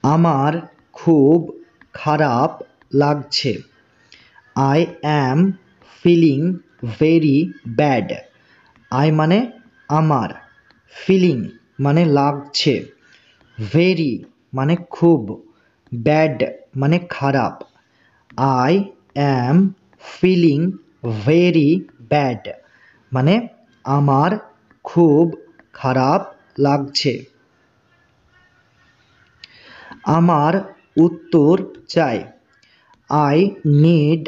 আমার খুব খারাপ লাগছে। I am feeling very bad. I মানে আমার, ফিলিং মানে লাগছে, ভেরি মানে খুব, ব্যাড মানে খারাপ। I am feeling very bad মানে আমার খুব খারাপ লাগছে। আমার উত্তর চাই। I need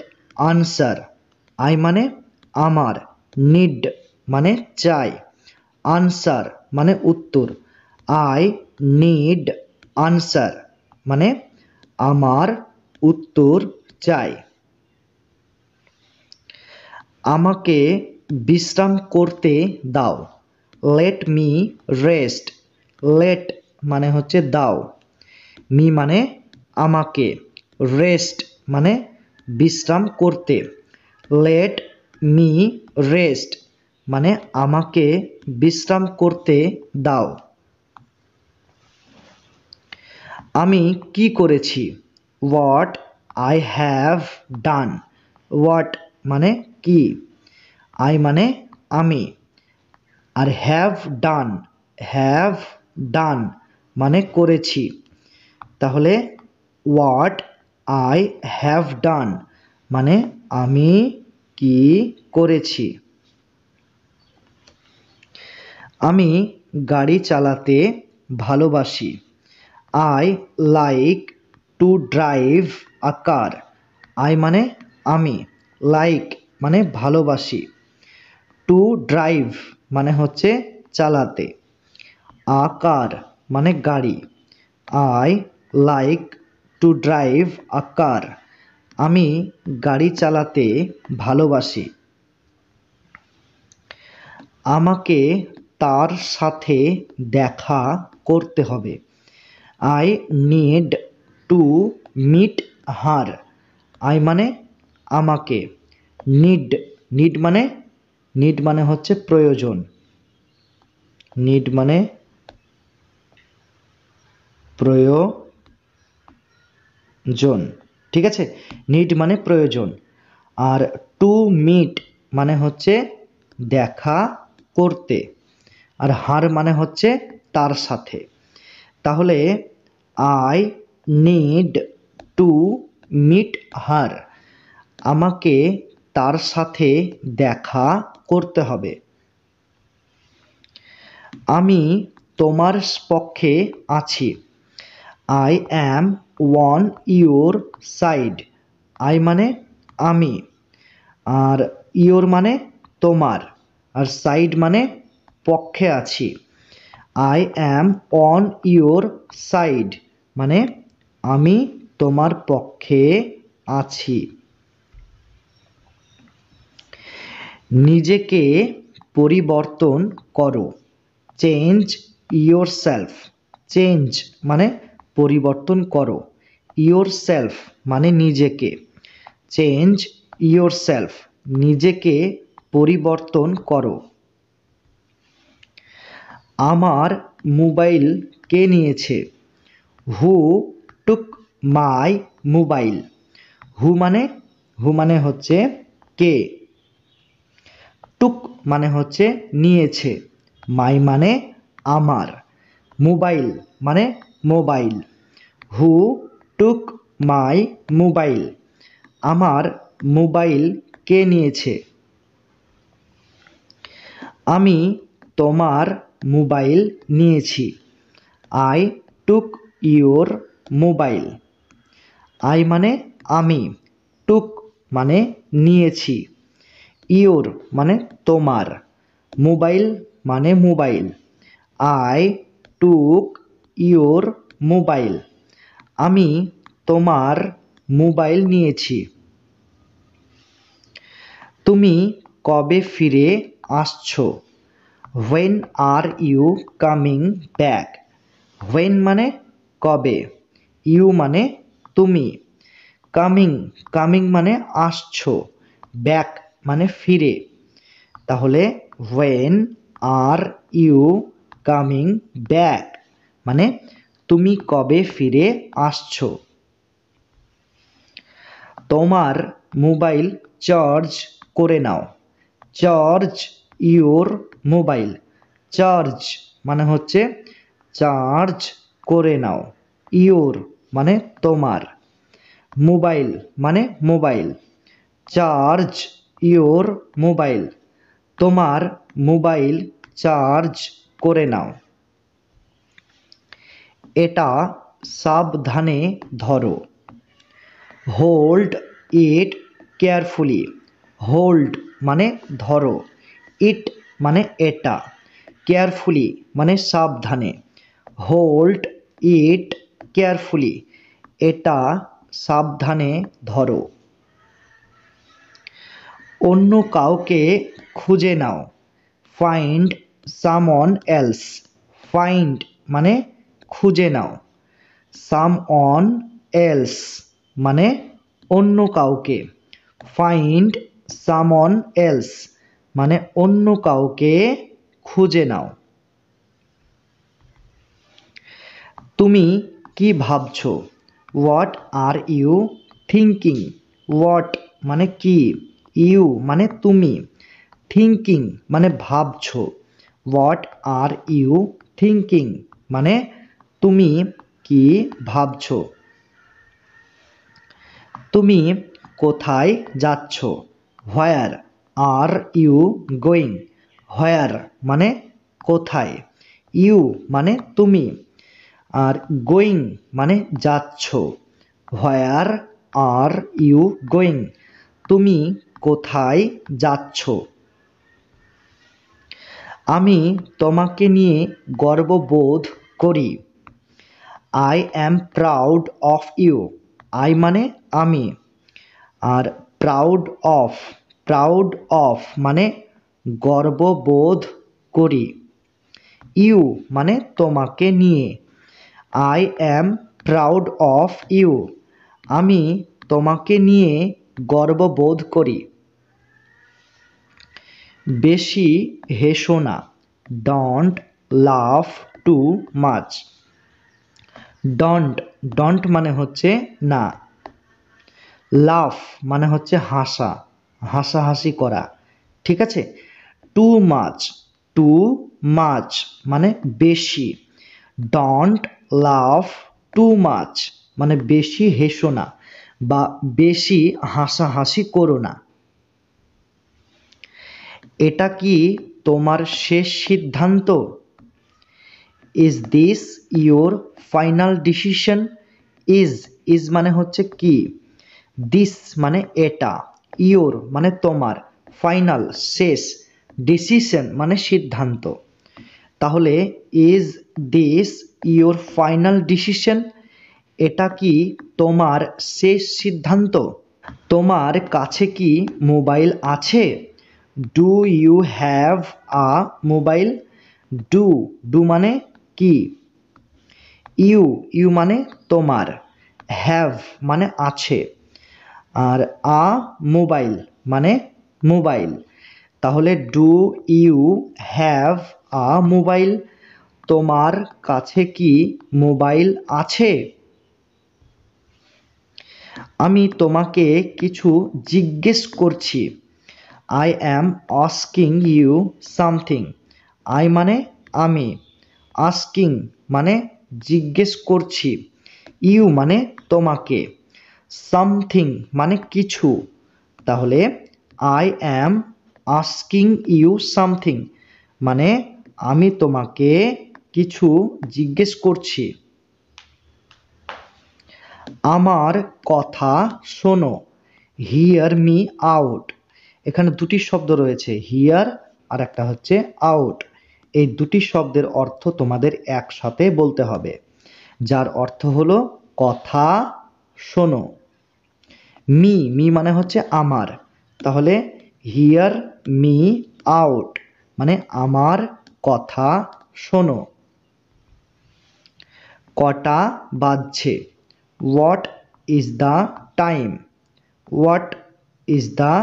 answer. আই মানে আমার, নিড মানে চাই, আনসার মানে উত্তর। আই নিড আনসার মানে আমার উত্তর চাই। আমাকে বিশ্রাম করতে দাও। Let me rest. লেট মানে হচ্ছে দাও, মি মানে আমাকে, রেস্ট মানে বিশ্রাম করতে। লেট মি রেস্ট মানে আমাকে বিশ্রাম করতে দাও। আমি কি করেছি? What I have done. What মানে কি, আই মানে আমি, আর হ্যাভ ডান মানে করেছি। তাহলে হোয়াট আই হ্যাভ ডান মানে আমি কি করেছি। আমি গাড়ি চালাতে ভালোবাসি। I like to drive a car. I মানে আমি, লাইক মানে ভালোবাসি, টু ড্রাইভ মানে হচ্ছে চালাতে, আ কার মানে গাড়ি। I like to drive a car আমি গাড়ি চালাতে ভালোবাসি। আমাকে তার সাথে দেখা করতে হবে। I need to meet her. I মানে আমাকে, নিড মানে হচ্ছে প্রয়োজন, নিড মানে প্রয়োজন, ঠিক আছে, নিড মানে প্রয়োজন। আর টু মিট মানে হচ্ছে দেখা করতে, আর হার মানে হচ্ছে তার সাথে। তাহলে I need to meet her আমাকে তার সাথে দেখা করতে হবে। আমি তোমার পক্ষে আছি। I am on your side. I মানে আমি, আর ইউর মানে তোমার, আর সাইড মানে পক্ষে আছি। I am on your side মানে আমি তোমার পক্ষে আছি। নিজেকে পরিবর্তন করো। Change your self. চেঞ্জ মানে পরিবর্তন করো, ইয়োর সেলফ মানে নিজেকে। চেঞ্জ ইয়োর সেলফ নিজেকে পরিবর্তন করো। আমার মোবাইল কে নিয়েছে? হু টুক মাই মোবাইল। হু মানে হচ্ছে কে, টুক মানে হচ্ছে নিয়েছে, মাই মানে আমার, মোবাইল মানে মোবাইল। হু টুক মাই মোবাইল আমার মোবাইল কে নিয়েছে? আমি তোমার মোবাইল নিয়েছি। I took your mobile. I মানে আমি, টুক মানে নিয়েছি, ইয়োর মানে তোমার, মোবাইল মানে mobile. I took your mobile আমি তোমার মোবাইল নিয়েছি। তুমি কবে ফিরে আসছো? When are you coming back. When মানে কবে, ইউ মানে তুমি, কামিং মানে আসছো, ব্যাক মানে ফিরে। তাহলে when are you coming back মানে তুমি কবে ফিরে আসছো? তোমার মোবাইল চার্জ করে নাও। Charge your mobile. চার্জ মানে হচ্ছে চার্জ করে নাও। ইওর মানে তোমার। মোবাইল মানে মোবাইল। Charge your mobile. তোমার মোবাইল চার্জ করে নাও। এটা সাবধানে ধরো। Hold it carefully. হোল্ড মানে ধরো। ইট মানে এটা। কেয়ারফুলি মানে সাবধানে। Hold it carefully. এটা সাবধানে ধরো। অন্য কাউকে খুঁজে নাও। Find someone else. ফাইন্ড মানে খুঁজে নাও। সামওয়ান এলস মানে অন্য কাউকে। ফাইন্ড সামওয়ান এলস মানে অন্য কাউকে খুঁজে নাও। তুমি কি ভাবছো? What are you thinking. What মানে কি, ইউ মানে তুমি, থিঙ্কিং মানে ভাবছো। হোয়াট আর ইউ থিঙ্কিং মানে তুমি কি ভাবছো। তুমি কোথায় যাচ্ছ? হোয়ার আর ইউ গোয়িং। হোয়ার মানে কোথায়, ইউ মানে তুমি, আর গোয়িং মানে যাচ্ছ। হোয়ার আর ইউ গোয়িং, তুমি কোথায় যাচ্ছ। আমি তোমাকে নিয়ে গর্ববোধ করি। I am proud of you. I মানে আমি, আর প্রাউড অফ, প্রাউড অফ মানে গর্ববোধ করি। ইউ মানে তোমাকে নিয়ে। I am proud of you, আমি তোমাকে নিয়ে গর্ববোধ করি। বেশি হেসো না। ডোন্ট লাফ টু মাচ। ডন্ট, ডন্ট মানে হচ্ছে না। লাফ মানে হচ্ছে হাসা, হাসাহাসি করা, ঠিক আছে। টু মাচ, টু মাচ মানে বেশি। ডন্ট লাফ টু মাচ মানে বেশি হেসো না বা বেশি হাসাহাসি করো না। এটা কি তোমার শেষ সিদ্ধান্ত? Is this your final decision? Is মানে হচ্ছে কি, দিস মানে এটা, ইয়োর মানে তোমার, ফাইনাল শেষ, ডিসিশন মানে সিদ্ধান্ত। তাহলে is this your final decision? এটা কি তোমার শেষ সিদ্ধান্ত? তোমার কাছে কি মোবাইল আছে? Do you have a mobile? Do, do মানে কি, ইউ, ইউ মানে তোমার, হ্যাভ মানে আছে, আর আ মোবাইল মানে মোবাইল। তাহলে do you have a mobile? তোমার কাছে কি মোবাইল আছে? আমি তোমাকে কিছু জিজ্ঞেস করছি। I am asking you something. I মানে আমি, আস্কিং মানে জিজ্ঞেস করছি, ইউ মানে তোমাকে, সামথিং মানে কিছু। তাহলে I am asking you something মানে আমি তোমাকে কিছু জিজ্ঞেস করছি। আমার কথা শোনো। Hear me out. এখানে দুটি শব্দ রয়েছে, হিয়ার আর একটা হচ্ছে আউট। এই দুটি শব্দের অর্থ তোমাদের একসাথে বলতে হবে, যার অর্থ হলো কথা শোনো। মি, মি মানে হচ্ছে আমার, তাহলে হিয়ার মি আউট মানে আমার কথা শোনো। কটা বাজছে? What is the time? What is the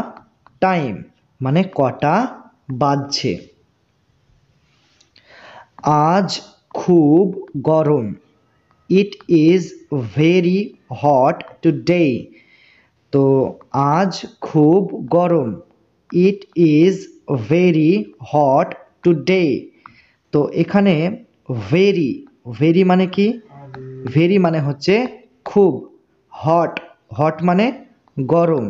time মানে কটা বাজছে। আজ খুব গরম। It is very hot today. তো আজ খুব গরম। It is very hot today. তো এখানে ভেরি, ভেরি মানে কি? ভেরি মানে হচ্ছে খুব, হট, হট মানে গরম,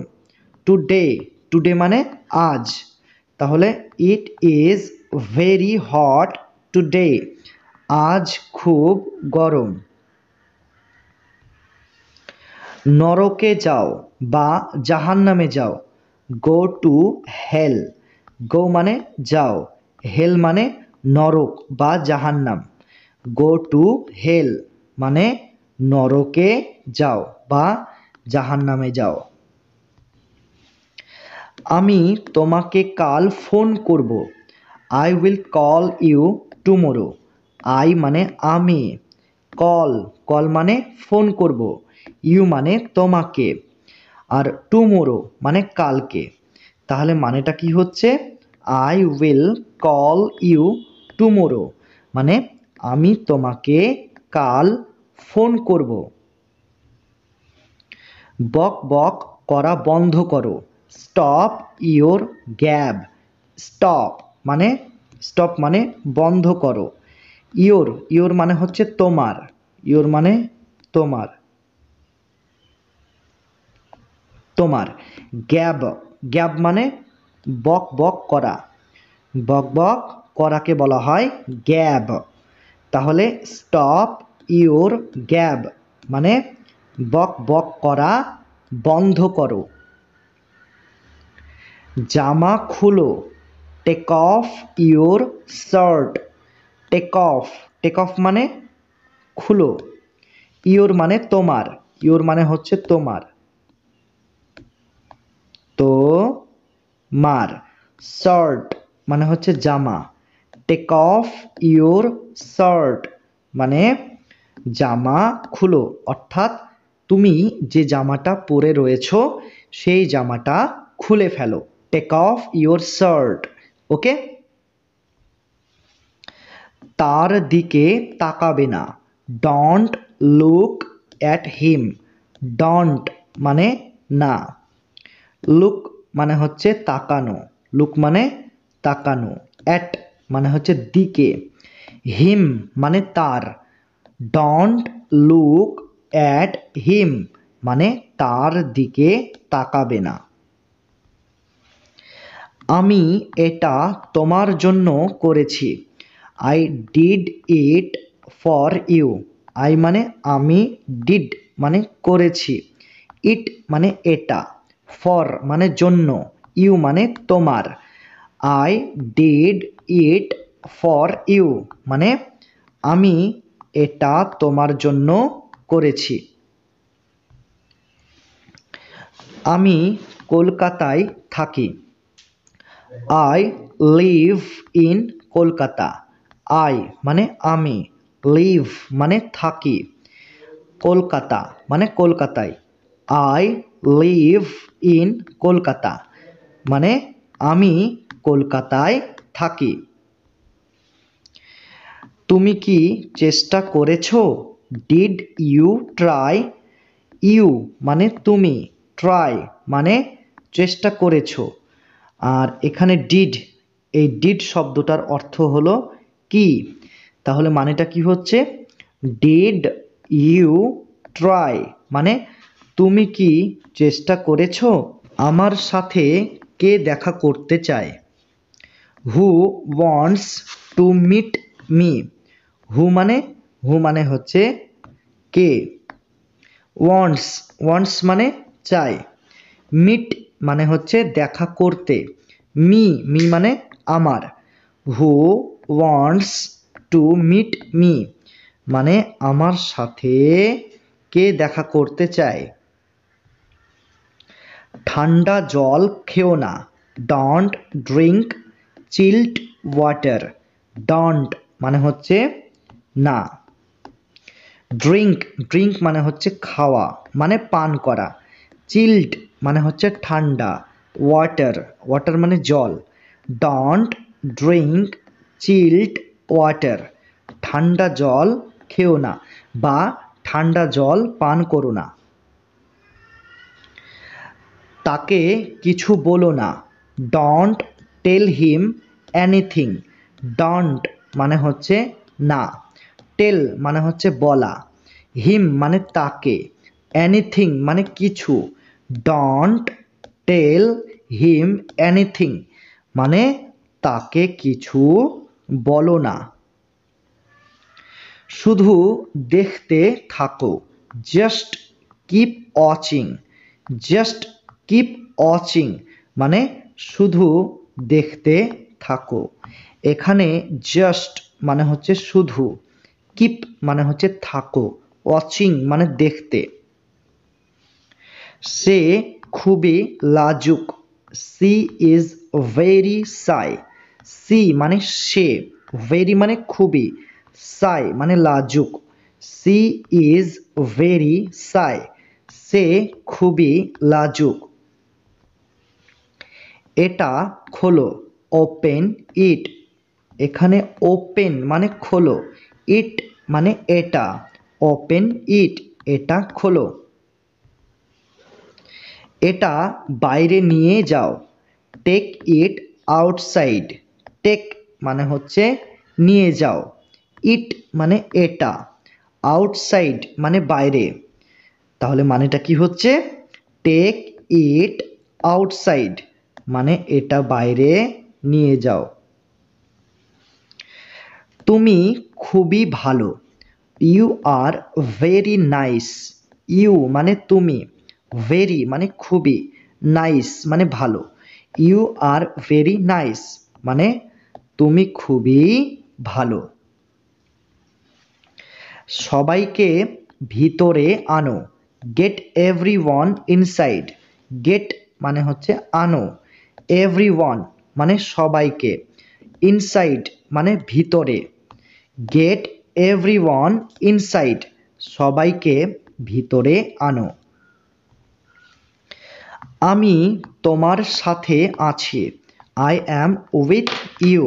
টুডে, টুডে মানে আজ। তাহলে it is very hot today, আজ খুব গরম। নরকে যাও বা জাহান্নামে যাও, গো টু হেল। গো মানে যাও, হেল মানে নরক বা জাহান্নাম। গো টু হেল মানে নরকে যাও বা জাহান্নামে যাও। আমি তোমাকে কাল ফোন করব। I will call you tomorrow. I মানে আমি, কল, কল মানে ফোন করব, ইউ মানে তোমাকে, আর টুমোরো মানে কালকে। তাহলে মানেটা কি হচ্ছে? I will call you tomorrow মানে আমি তোমাকে কাল ফোন করব। বক বক করা বন্ধ করো, স্টপ ইওর গ্যাব। স্টপ মানে, স্টপ মানে বন্ধ করো। ইওর, ইওর মানে হচ্ছে তোমার, ইওর মানে তোমার, তোমার। গ্যাব, গ্যাব মানে বক বক করা, বক বক করাকে বলা হয় গ্যাব। তাহলে স্টপ ইওর গ্যাব মানে বক বক করা বন্ধ করো। জামা খুলো, take off your shirt. Take off, take off মানে খুলো, ইওর মানে তোমার, ইওর মানে হচ্ছে তোমার, তো মার। শার্ট মানে হচ্ছে জামা। টেক অফ ইওর শার্ট মানে জামা খুলো, অর্থাৎ তুমি যে জামাটা পরে রয়েছো সেই জামাটা খুলে ফেলো। Take off your shirt. Okay. তার দিকে তাকাবে না, don't look at him. Don't মানে না, লুক মানে হচ্ছে তাকানো, লুক মানে তাকানো, অ্যাট মানে হচ্ছে দিকে, হিম মানে তার। ডোন্ট লুক অ্যাট হিম মানে তার দিকে তাকাবে না। আমি এটা তোমার জন্য করেছি। I did it for you. I মানে আমি, ডিড মানে করেছি, ইট মানে এটা, ফর মানে জন্য, ইউ মানে তোমার। I did it for you মানে আমি এটা তোমার জন্য করেছি। আমি কলকাতায় থাকি। I live in Kolkata. I মানে আমি, লিভ মানে থাকি, কলকাতা মানে কলকাতায়। আই লিভ ইন কলকাতা মানে আমি কলকাতায় থাকি। তুমি কি চেষ্টা করেছো? Did you try. ইউ মানে তুমি, ট্রাই মানে চেষ্টা করেছো। আর এখানে ডিড, এই ডিড শব্দটার অর্থ হলো কি? তাহলে মানেটা কি হচ্ছে? ডিড ইউ ট্রাই মানে তুমি কি চেষ্টা করেছো? আমার সাথে কে দেখা করতে চায়? Who wants to meet me. Who মানে, হু মানে হচ্ছে কে, ওয়ান্টস, ওয়ান্টস মানে চাই, মিট মানে হচ্ছে দেখা করতে, মি, মি মানে আমার। Who wants to meet me মানে আমার সাথে কে দেখা করতে চায়। ঠান্ডা জল খেও না, don't drink child water. Don't মানে হচ্ছে না, ড্রিঙ্ক, ড্রিঙ্ক মানে হচ্ছে খাওয়া মানে পান করা, চিল্ড মানে হচ্ছে ঠান্ডা, ওয়াটার, ওয়াটার মানে জল। ডোন্ট ড্রিঙ্ক চিল্ড ওয়াটার ঠান্ডা জল খেও না বা ঠান্ডা জল পান করো না। তাকে কিছু বলো না। Don't tell him anything. Don't মানে হচ্ছে না, টেল মানে হচ্ছে বলা, হিম মানে তাকে, এনিথিং মানে কিছু। ডোন্ট টেল হিম এনিথিং মানে তাকে কিছু বলো না। শুধু দেখতে থাকো। Just keep watching. Just keep watching মানে শুধু দেখতে থাকো। এখানে জাস্ট মানে হচ্ছে শুধু, কিপ মানে হচ্ছে থাকো, ওয়াচিং মানে দেখতে। সে খুবই লাজুক। C is very Sai. C মানে সে, ভেরি মানে খুবই, সাই মানে লাজুক। সি ইজ ভেরি সাই, সে খুবই লাজুক। এটা খোলো। Open it. এখানে ওপেন মানে খোলো, ইট মানে এটা, ওপেন ইট এটা খোলো। এটা বাইরে নিয়ে যাও। Take eat outside. টেক মানে হচ্ছে নিয়ে যাও, ইট মানে এটা, আউটসাইড মানে বাইরে। তাহলে মানেটা কি হচ্ছে? টেক ইট আউটসাইড মানে এটা বাইরে নিয়ে যাও। তুমি খুবই ভালো। You are very nice. You মানে তুমি, ভেরি মানে খুবই, নাইস মানে ভালো। ইউ আর ভেরি নাইস মানে তুমি খুবই ভালো। সবাইকে ভিতরে আনো। Gate everyone inside. গেট মানে হচ্ছে আনো, এভরিওয়ান মানে সবাইকে, ইনসাইড মানে ভিতরে। গেট এভরিওয়ান ইনসাইড সবাইকে ভিতরে আনো। আমি তোমার সাথে আছি। I am with you.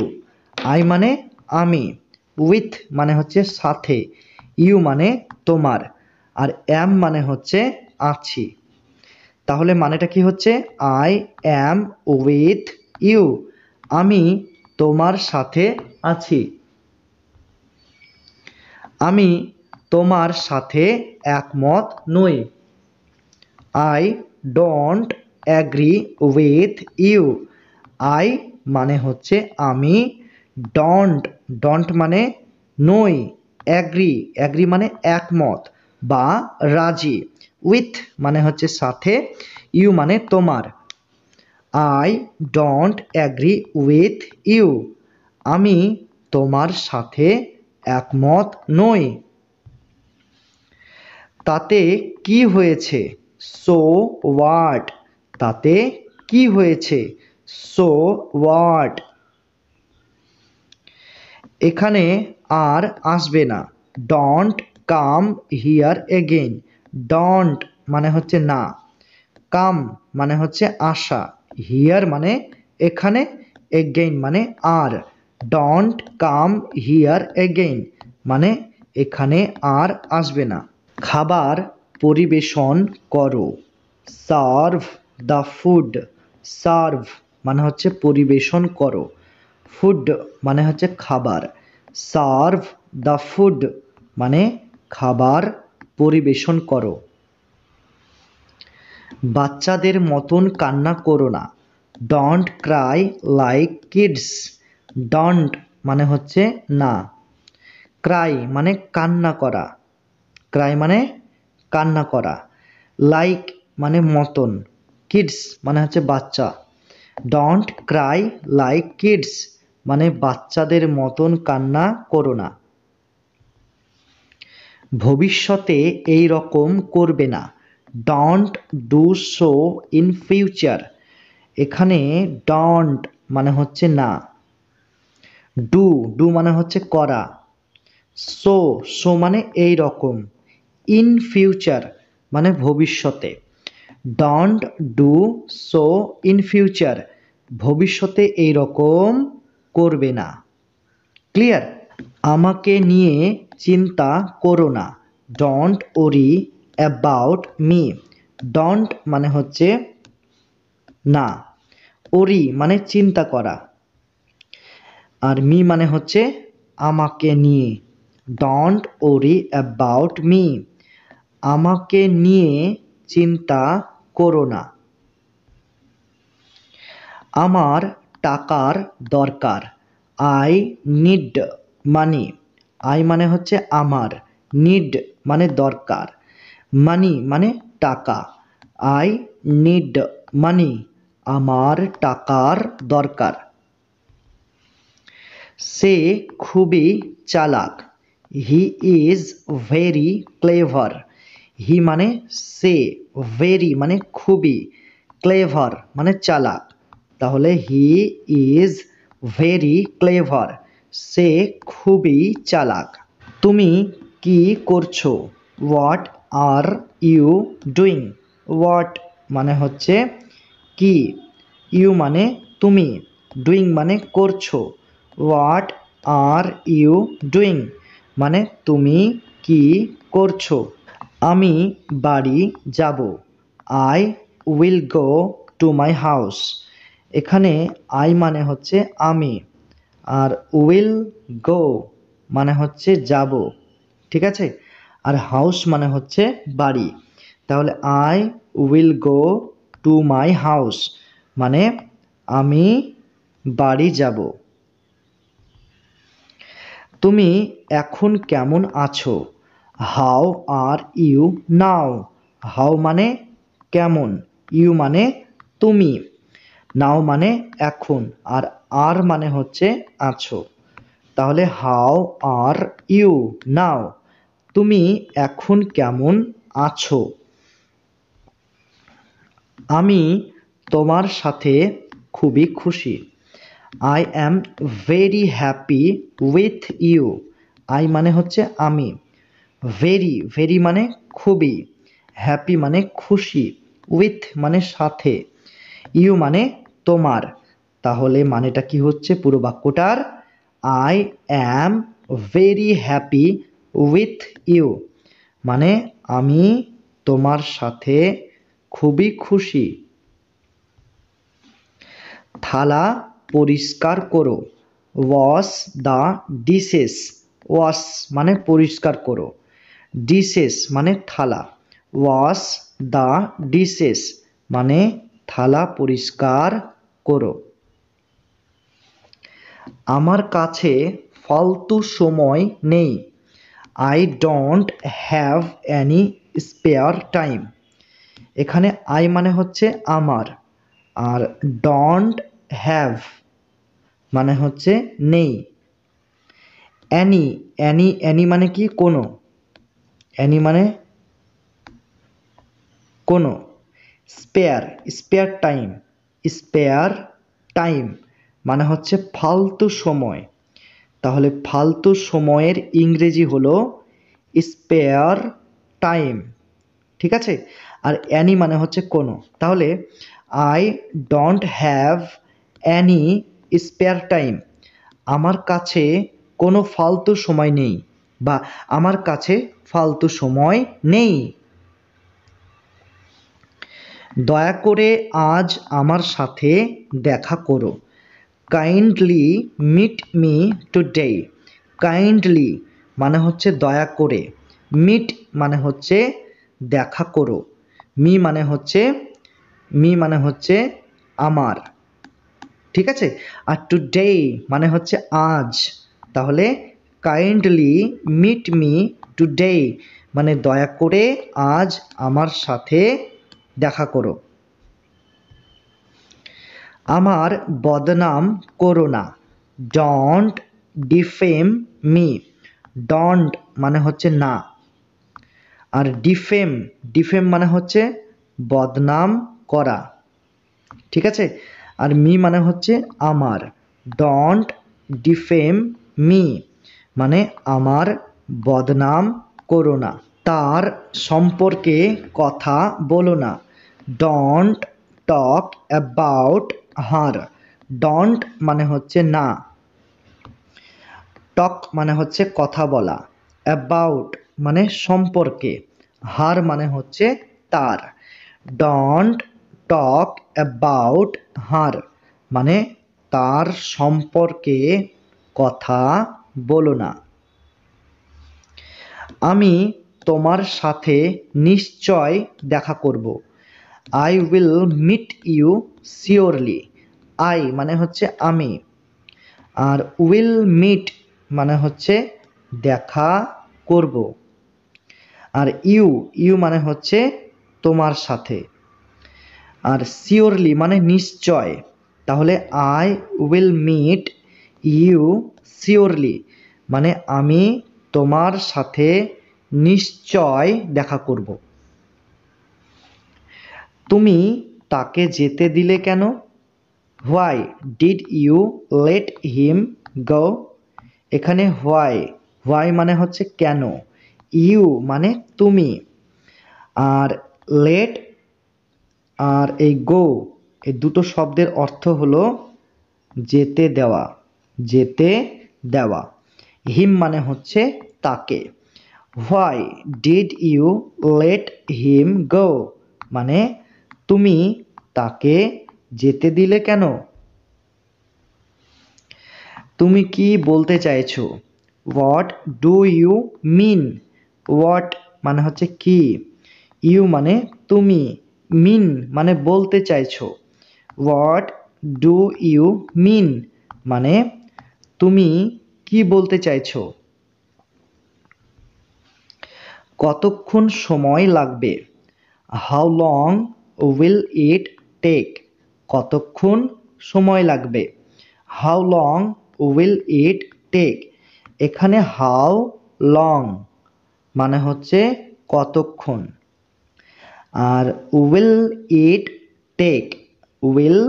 I মানে আমি, উইথ মানে হচ্ছে সাথে, ইউ মানে তোমার, আর অ্যাম মানে হচ্ছে আছি। তাহলে মানেটা কি হচ্ছে? আই অ্যাম উইথ ইউ, আমি তোমার সাথে আছি। আমি তোমার সাথে একমত নই। I don't agree with you. I মানে হচ্ছে আমি, ডোন্ট ডোন্ট মানে নই, অ্যাগ্রি অ্যাগ্রি মানে একমত বা রাজি, উইথ মানে হচ্ছে সাথে, ইউ মানে তোমার। I don't agree with you, আমি তোমার সাথে একমত নই। তাতে কি হয়েছে? So what. তাতে কি হয়েছে? So what. এখানে আর আসবে না। Don't come here again. Don't মানে হচ্ছে না, কাম মানে হচ্ছে আসা, হিয়ার মানে এখানে, এগেইন মানে আর। ডোন্ট কাম হিয়ার এগেইন মানে এখানে আর আসবে না। খাবার পরিবেশন করো। Serve the food. সার্ভ মানে হচ্ছে পরিবেশন করো, ফুড মানে হচ্ছে খাবার। সার্ভ দ্য ফুড মানে খাবার পরিবেশন করো। বাচ্চাদের মতন কান্না করো না। Don't cry like kids. Don't মানে হচ্ছে না, ক্রাই মানে কান্না করা, ক্রাই মানে কান্না করা, লাইক মানে মতন, কিডস মানে হচ্ছে বাচ্চা। ডোন্ট ক্রাই লাইক কিডস মানে বাচ্চাদের মতন কান্না করো না। ভবিষ্যতে এই রকম করবে না। Don't do so in future. এখানে ডোন্ট মানে হচ্ছে না, ডু ডু মানে হচ্ছে করা, সো সো মানে এই রকম, ইন ফিউচার মানে ভবিষ্যতে। Don't do so in future ভবিষ্যতে এই রকম করবে না। ক্লিয়ার? আমাকে নিয়ে চিন্তা করো না। Don't worry about me. Don't মানে হচ্ছে না, ওরি মানে চিন্তা করা, আর মি মানে হচ্ছে আমাকে নিয়ে। ডোন্ট ওরি অ্যাবাউট মি, আমাকে নিয়ে চিন্তা করো না। আমার টাকার দরকার, আই নিড মানি। আই মানে হচ্ছে আমার, নিড মানে দরকার, মানি মানে টাকা। আই নিড মানি, আমার টাকার দরকার। সে খুবই চালাক, he is very clever. He মানে সে, ভেরি মানে খুবই, ক্লেভার মানে চালাক। তাহলে হি ইজ ভেরি ক্লেভার, সে খুবই চালাক। তুমি কি করছো, what are you doing. What মানে হচ্ছে কি, ইউ মানে তুমি, ডুইং মানে করছো। হোয়াট আর ইউ ডুইং মানে তুমি কি করছো। আমি বাড়ি যাব, I will go to my house. এখানে আই মানে হচ্ছে আমি, আর উইল গো মানে হচ্ছে যাব, ঠিক আছে। আর হাউস মানে হচ্ছে বাড়ি। তাহলে I will go to my house মানে আমি বাড়ি যাব। তুমি এখন কেমন আছো, how are you now. How মানে কেমন, ইউ মানে তুমি, নাও মানে এখন, আর মানে হচ্ছে আছো। তাহলে হাউ আর ইউ নাও, তুমি এখন কেমন আছো। আমি তোমার সাথে খুবই খুশি, I am very happy with you. I মানে হচ্ছে আমি, ভেরি ভেরি মানে খুবই, হ্যাপি মানে খুশি, উইথ মানে সাথে, ইউ মানে তোমার। তাহলে মানেটা কি হচ্ছে পুরো বাক্যটার, I am very happy with you মানে আমি তোমার সাথে খুবই খুশি। থালা পরিষ্কার করো, ওয়াশ দ্য ডিশেস। ওয়াশ মানে পরিষ্কার করো, ডিশেস মানে থালা, ওয়াশ দ্য ডিশেস মানে থালা পরিষ্কার করো। আমার কাছে ফালতু সময় নেই, I don't have any spare time. এখানে আই মানে হচ্ছে আমার, আর ডোন্ট হ্যাভ মানে হচ্ছে নেই। অ্যানি অ্যানি অ্যানি মানে কি কোনো, অ্যানি মানে কোনো। Spare spare time, spare time মানে হচ্ছে ফালতু সময়। তাহলে ফালতু সময়ের ইংরেজি হলো স্পেয়ার টাইম, ঠিক আছে। আর অ্যানি মানে হচ্ছে কোনো। তাহলে I don't have any spare time, আমার কাছে কোনো ফালতু সময় নেই, বা আমার কাছে ফালতু সময় নেই। দয়া করে আজ আমার সাথে দেখা করো, kindly meet me today. Kindly মানে হচ্ছে দয়া করে, মিট মানে হচ্ছে দেখা করো, মি মানে হচ্ছে আমার, ঠিক আছে। আর টুডে মানে হচ্ছে আজ। তাহলে কাইন্ডলি মিট মি টুডে মানে দয়া করে আজ আমার সাথে দেখা করো। আমার বদনাম করো না, ডোন্ট ডিফেম মি। ডোন্ট মানে হচ্ছে না, আর ডিফেম ডিফেম মানে হচ্ছে বদনাম করা, ঠিক আছে। আর মি মানে হচ্ছে আমার, ডোন্ট ডিফেম মি মানে আমার বদনাম করো না। তার সম্পর্কে কথা বলো না, don't talk about her. Don't মানে হচ্ছে না, টক মানে হচ্ছে কথা বলা, অ্যাবাউট মানে সম্পর্কে, হার মানে হচ্ছে তার। ডোন্ট টক অ্যাবাউট হার মানে তার সম্পর্কে কথা বলো না। আমি তোমার সাথে নিশ্চয় দেখা করব। I will meet you surely. I মানে হচ্ছে আমি, আর উইল মিট মানে হচ্ছে দেখা করব। আর ইউ ইউ মানে হচ্ছে তোমার সাথে। আর শিওরলি মানে নিশ্চয়। তাহলে I will meet you surely মানে আমি তোমার সাথে নিশ্চয় দেখা করব। তুমি তাকে যেতে দিলে কেন? Why did you let him go? এখানে হোয়াই, হোয়াই মানে হচ্ছে কেন, ইউ মানে তুমি, আর লেট আর এই গো এই দুটো শব্দের অর্থ হলো যেতে দেওয়া, যেতে দেওয়া। হিম মানে হচ্ছে তাকে। Why did you let him go মানে তুমি তাকে যেতে দিলে কেন? তুমি কি বলতে চাইছো? What do you mean? What মানে হচ্ছে কি, ইউ মানে তুমি, মিন মানে বলতে চাইছো। হোয়াট ডু ইউ মিন মানে তুমি কি বলতে চাইছো? কতক্ষণ সময় লাগবে? How long will it take? কতক্ষণ সময় লাগবে? How long will it take? এখানে হাউ লং মানে হচ্ছে কতক্ষণ, আর will it take, will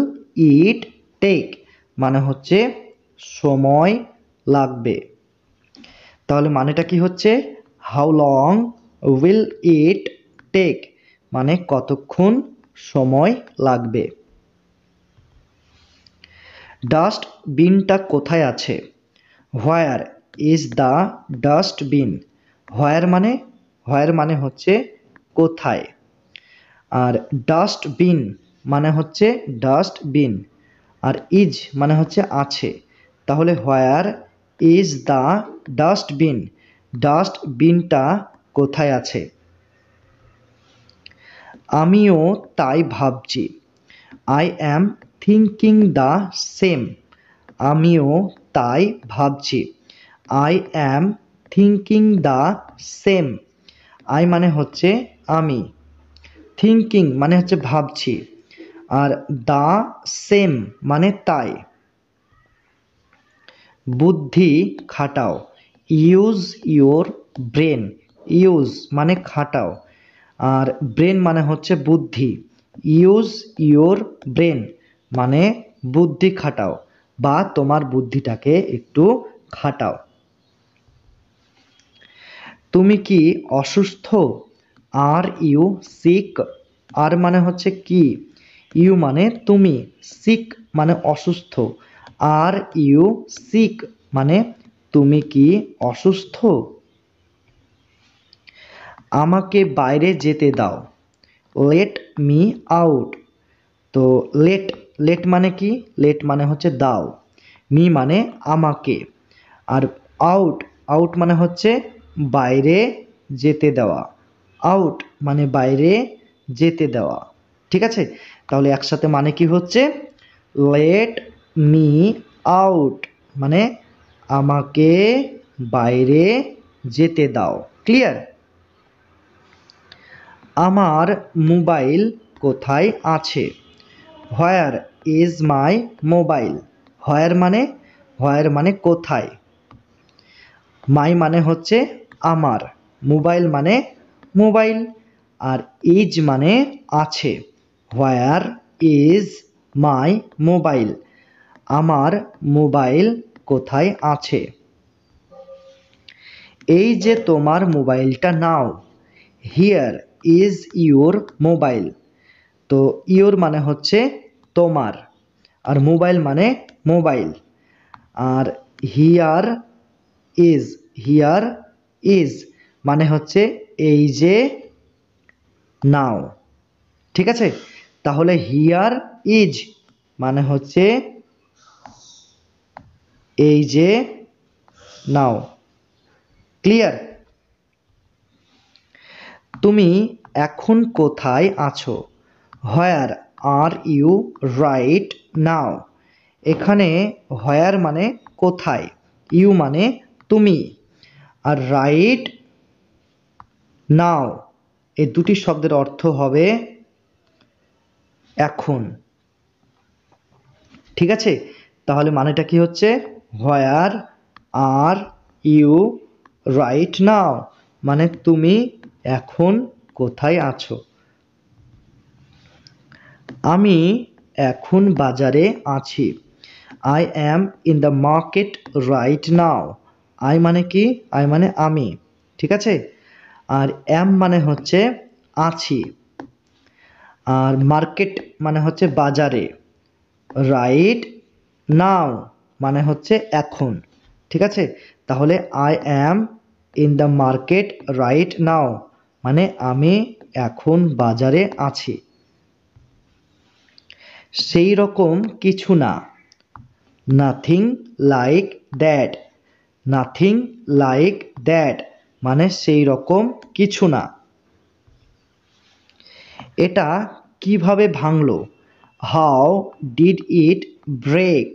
it take মানে হচ্ছে সময় লাগবে। তাহলে মানেটা কি হচ্ছে? How long will it take মানে কতক্ষণ সময় লাগবে। ডাস্টবিনটা কোথায় আছে? Where is the dustbin? Where মানে হচ্ছে কোথায়, আর ডাস্টবিন মানে হচ্ছে ডাস্টবিন, আর ইজ মানে হচ্ছে আছে। তাহলে হোয়ার ইজ দ্য ডাস্টবিন, ডাস্টবিনটা কোথায় আছে? আমিও তাই ভাবছি। I am thinking the same. আমিও তাই ভাবছি। I am thinking the same. I মানে হচ্ছে আমি, থিঙ্কিং মানে হচ্ছে ভাবছি, আর দ্য সেম মানে তাই। বুদ্ধি খাটাও, ইউজ ইউর ব্রেন। ইউজ মানে খাটাও, আর ব্রেন মানে হচ্ছে বুদ্ধি। ইউজ ইউর ব্রেন মানে বুদ্ধি খাটাও বা তোমার বুদ্ধিটাকে একটু খাটাও। তুমি কি অসুস্থ? Are you sick? আর মানে হচ্ছে কি, ইউ মানে তুমি, সিক মানে অসুস্থ। আর ইউ সিক মানে তুমি কি অসুস্থ? আমাকে বাইরে যেতে দাও। Let me out. তো লেট, লেট মানে কি, লেট মানে হচ্ছে দাও, মি মানে আমাকে, আর আউট, আউট মানে হচ্ছে বাইরে যেতে দেওয়া। আউট মানে বাইরে যেতে দেওয়া। ঠিক আছে, তাহলে একসাথে মানে কি হচ্ছে? লেট মি আউট মানে আমাকে বাইরে যেতে দাও। ক্লিয়ার? আমার মোবাইল কোথায় আছে? Where is my mobile? হোয়ার মানে কোথায়, মাই মানে হচ্ছে আমার, মোবাইল মানে মোবাইল, আর ইজ মানে আছে। Where is my mobile? আমার মোবাইল কোথায় আছে? এই যে তোমার মোবাইলটা নাও। Here is your mobile. তো ইউর মানে হচ্ছে তোমার, আর মোবাইল মানে মোবাইল, আর হিয়ার ইজ, হিয়ার ইজ মানে হচ্ছে এই যে নাও। ঠিক আছে, তাহলে হিয়ার ইজ মানে হচ্ছে এই যে নাও। ক্লিয়ার? তুমি এখন কোথায় আছো? হোয়ার আর ইউ রাইট নাও। এখানে হোয়ার মানে কোথায়, ইউ মানে তুমি, আর রাইট নাও এই দুটি শব্দের অর্থ হবে এখন। ঠিক আছে, তাহলে মানেটা কি হচ্ছে? হোয়ার আর ইউ রাইট নাও মানে তুমি এখন কোথায় আছো। আমি এখন বাজারে আছি। I am in the market right now. I মানে কি? আই মানে আমি। ঠিক আছে, আর অ্যাম মানে হচ্ছে আছি, আর মার্কেট মানে হচ্ছে বাজারে, রাইট নাও মানে হচ্ছে এখন। ঠিক আছে, তাহলে I am in the market right now মানে আমি এখন বাজারে আছি। সেই রকম কিছু না, nothing like that. Nothing like that মানে সেই রকম কিছু না। এটা কিভাবে ভাঙলো? হাউ ডিড ইট ব্রেক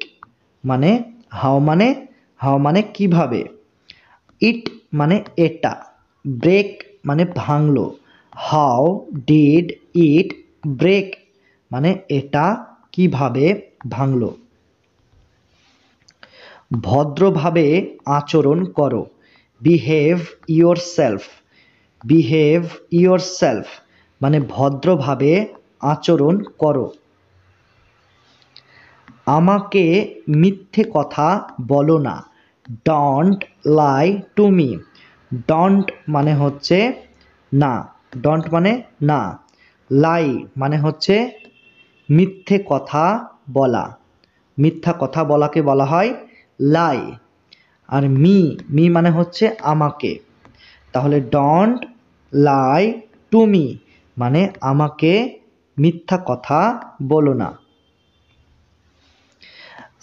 মানে হাউ মানে কিভাবে, ইট মানে এটা, ব্রেক মানে ভাঙলো। হাউ ডিড ইট ব্রেক মানে এটা কিভাবে ভাঙলো। ভদ্রভাবে আচরণ করো। Behave yourself. বিহেভ ইয়োরসেলফ মানে ভদ্রভাবে আচরণ করো। আমাকে মিথ্যে কথা বলো না। Don't lie to me. Don't মানে হচ্ছে না, ডন্ট মানে না, লাই মানে হচ্ছে মিথ্যে কথা বলা। মিথ্যা কথা বলাকে বলা হয় লাই। আর মি মানে হচ্ছে আমাকে, তাহলে ডন্ট লাই টু মি মানে আমাকে মিথ্যা কথা বলো না।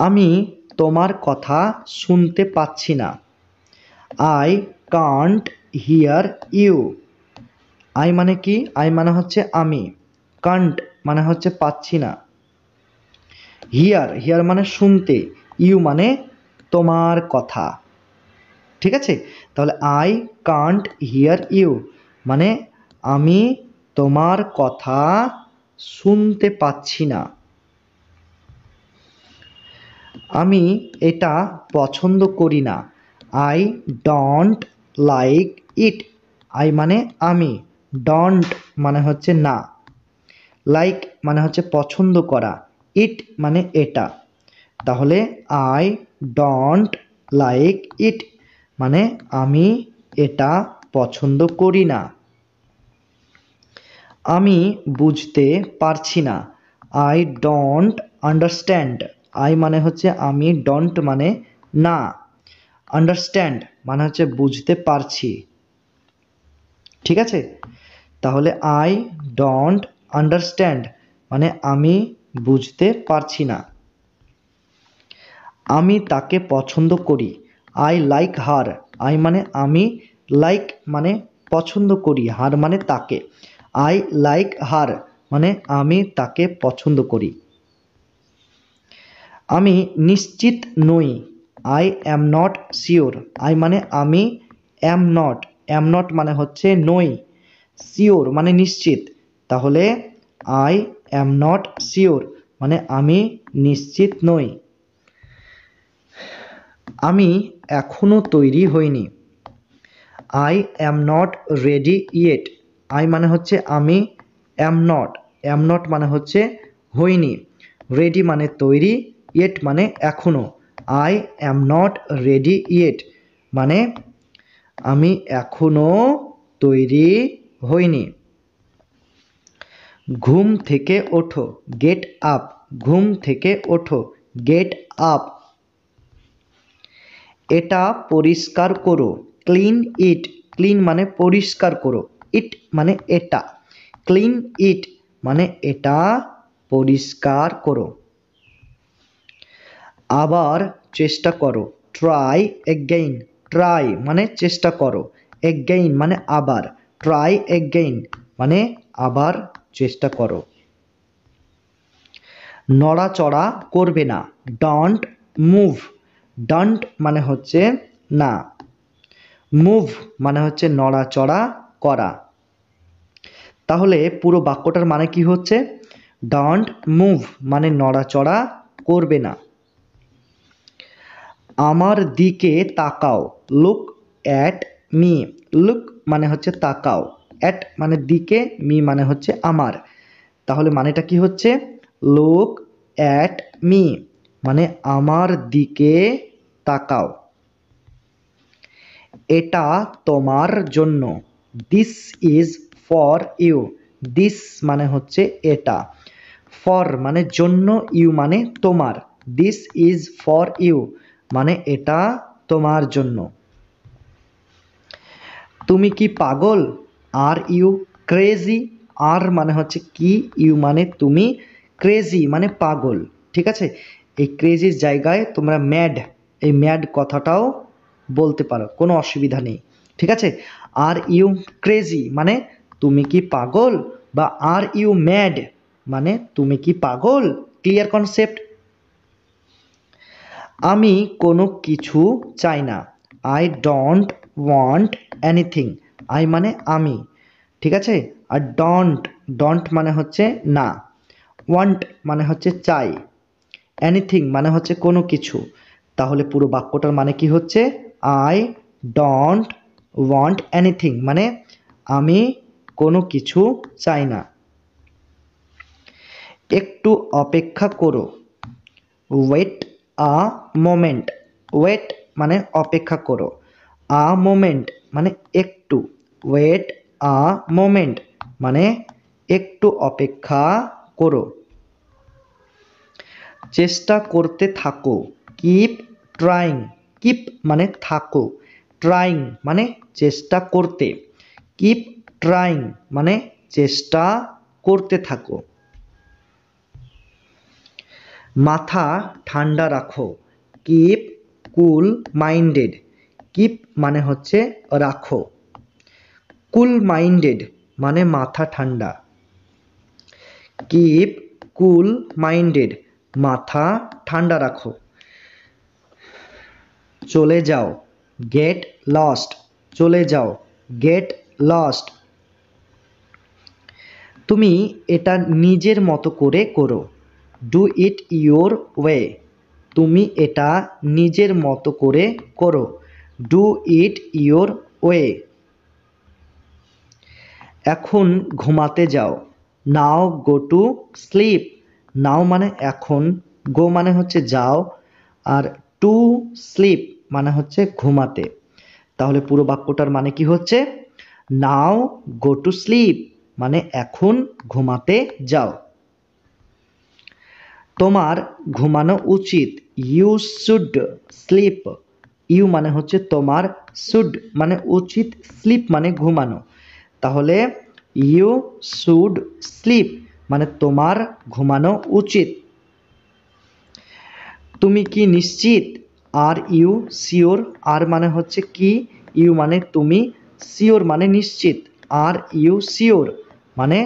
আমি তোমার কথা শুনতে পাচ্ছি না। I can't hear you. I মানে কি? আই মানে হচ্ছে আমি, কান্ট মানে হচ্ছে পাচ্ছি না, হিয়ার মানে শুনতে, ইউ মানে তোমার কথা। ঠিক আছে, তাহলে আই কান্ট হিয়ার ইউ মানে আমি তোমার কথা শুনতে পাচ্ছি না। আমি এটা পছন্দ করি না। I don't like it. I মানে আমি, ডোন্ট মানে হচ্ছে না, লাইক মানে হচ্ছে পছন্দ করা, ইট মানে এটা, তাহলে আই ডোন্ট লাইক ইট মানে আমি এটা পছন্দ করি না। আমি বুঝতে পারছি না। I don't understand. আই মানে হচ্ছে আমি, ডোন্ট মানে না, আন্ডারস্ট্যান্ড মানে হচ্ছে বুঝতে পারছি। ঠিক আছে, তাহলে আই ডোন্ট আন্ডারস্ট্যান্ড মানে আমি বুঝতে পারছি না। আমি তাকে পছন্দ করি। I like her. আই মানে আমি, লাইক মানে পছন্দ করি, হার মানে তাকে। আই লাইক হার মানে আমি তাকে পছন্দ করি। আমি নিশ্চিত নই। I am not sure. I মানে আমি, অ্যাম নট মানে হচ্ছে নই, শিওর মানে নিশ্চিত, তাহলে আই অ্যাম নট শিওর মানে আমি নিশ্চিত নই। আমি এখনো তৈরি হইনি। I am not ready yet. I মানে হচ্ছে আমি, অ্যাম নট মানে হচ্ছে হইনি, রেডি মানে তৈরি, ইয়েট মানে এখনো। I am not ready yet মানে আমি এখনো তৈরি হইনি। ঘুম থেকে ওঠো। Get up. ঘুম থেকে ওঠো, গেট আপ। এটা পরিষ্কার করো। Clean it. ক্লিন মানে পরিষ্কার করো, ইট মানে এটা, ক্লিন ইট মানে এটা পরিষ্কার করো। আবার চেষ্টা করো, ট্রাই এগেইন, ট্রাই মানে চেষ্টা করো, এগেইন মানে আবার, ট্রাই এগেইন মানে আবার চেষ্টা করো। নড়াচড়া করবে না, ডোন্ট মুভ, ডোন্ট মানে হচ্ছে না, মুভ মানে হচ্ছে নড়াচড়া করা। তাহলে পুরো বাক্যটার মানে কি হচ্ছে? ডোন্ট মুভ মানে নড়াচড়া করবে না। আমার দিকে তাকাও, লুক অ্যাট মি, লুক মানে হচ্ছে তাকাও, অ্যাট মানে দিকে, মি মানে হচ্ছে আমার। তাহলে মানেটা কি হচ্ছে? লুক অ্যাট মি মানে আমার দিকে তাকাও। এটা তোমার জন্য, this is for you, this মানে হচ্ছে এটা, ফর মানে জন্য, ইউ মানে তোমার, দিস ইজ ফর ইউ মানে এটা তোমার জন্য। তুমি কি পাগল? আর ইউ ক্রেজি, আর মানে হচ্ছে কি, ইউ মানে তুমি, ক্রেজি মানে পাগল। ঠিক আছে, এই ক্রেজির জায়গায় তোমরা ম্যাড, এই ম্যাড কথাটাও বলতে পারো, কোনো অসুবিধা নেই। ঠিক আছে, আর ইউ ক্রেজি মানে তুমি কি পাগল, বা আর ইউ ম্যাড মানে তুমি কি পাগল। Clear concept? আমি কোনো কিছু চাই না, I don't want anything, I মানে আমি। ঠিক আছে, আর ডোন্ট, ডোন্ট মানে হচ্ছে না, ওয়ান্ট মানে হচ্ছে চাই, এনিথিং মানে হচ্ছে কোনো কিছু। তাহলে পুরো বাক্যটার মানে কি হচ্ছে? আই ডোন্ট ওয়ান্ট এনিথিং মানে আমি কোনো কিছু চাই না। একটু অপেক্ষা করো, ওয়েট আ মোমেন্ট, ওয়েট মানে অপেক্ষা করো, আ মোমেন্ট মানে একটু, ওয়েট আ মোমেন্ট মানে একটু অপেক্ষা করো। চেষ্টা করতে থাকো, কিপ ট্রাইং, কিপ মানে থাকো, ট্রাইং মানে চেষ্টা করতে, কিপ ট্রাইং মানে চেষ্টা করতে থাকো। মাথা ঠান্ডা রাখো, কিপ কুল মাইন্ডেড, কিপ মানে হচ্ছে রাখো, কুল মাইন্ডেড মানে মাথা ঠান্ডা, কিপ কুল মাইন্ডেড মাথা ঠান্ডা রাখো। চলে যাও, গেট লস্ট, চলে যাও, গেট লস্ট। তুমি এটা নিজের মতো করে করো, ডু ইট ইয়োর ওয়ে, তুমি এটা নিজের মতো করে করো, ডু ইট ইয়োর ওয়ে। এখন ঘুমাতে যাও, নাও গো টু স্লিপ, নাও মানে এখন, গো মানে হচ্ছে যাও, আর টু স্লিপ মানে হচ্ছে ঘুমাতে। তাহলে পুরো বাক্যটার মানে কি হচ্ছে? নাও গো টু স্লিপ মানে এখন ঘুমাতে যাও। তোমার ঘুমানো উচিত, ইউ শুড স্লিপ, ইউ মানে হচ্ছে তোমার, শুড মানে উচিত, স্লিপ মানে ঘুমানো। তাহলে ইউ শুড স্লিপ মানে তোমার ঘুমানো উচিত। তুমি কি নিশ্চিত? আর ইউ শিওর, আর মানে হচ্ছে কি, ইউ মানে তুমি, শিওর মানে নিশ্চিত, আর ইউ শিওর মানে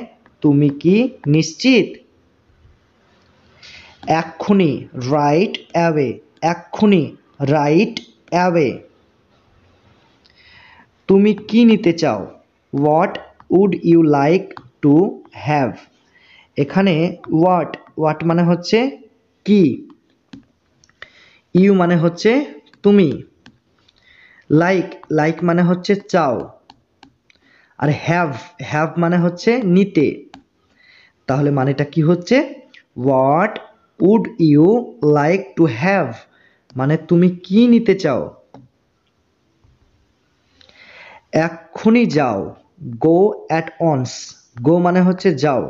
তুমি কি নিশ্চিত। এক্ষুনি, রাইট অ্যাওয়ে, এক্ষুনি, রাইট অ্যাওয়ে। তুমি কি নিতে চাও? What would you like to have, এখানে হোয়াট, হোয়াট মানে হচ্ছে কি, ইউ মানে হচ্ছে তুমি, লাইক, লাইক মানে হচ্ছে চাও, আর হ্যাভ, হ্যাভ মানে হচ্ছে নিতে। তাহলে মানেটা কি হচ্ছে? What would you like to have মানে তুমি কি নিতে চাও। এক্ষুনি যাও, গো অ্যাট ওয়ান্স, গো মানে হচ্ছে যাও,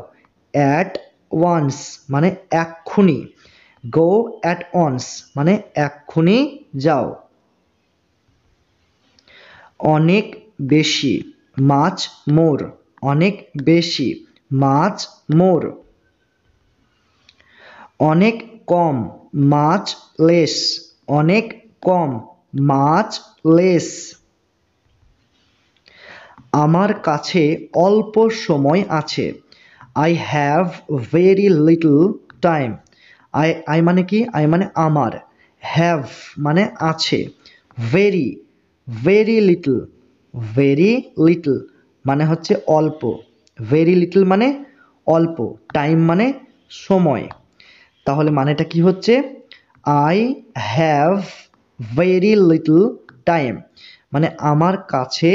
অ্যাট ওয়ান্স মানে এক্ষুনি, গো অ্যাট ওয়ান্স মানে এক্ষুনি যাও। অনেক বেশি, মাচ মোর, অনেক বেশি, মাচ মোর। অনেক কম, মাচ লেস, অনেক কম, মাচ লেস। আমার কাছে অল্প সময় আছে, I have very little time. I মানে কি? আই মানে আমার, হ্যাভ মানে আছে, very very little, very little মানে হচ্ছে অল্প, ভেরি লিটল মানে অল্প, টাইম মানে সময়। তাহলে মানেটা কি হচ্ছে? I have very little time, মানে আমার কাছে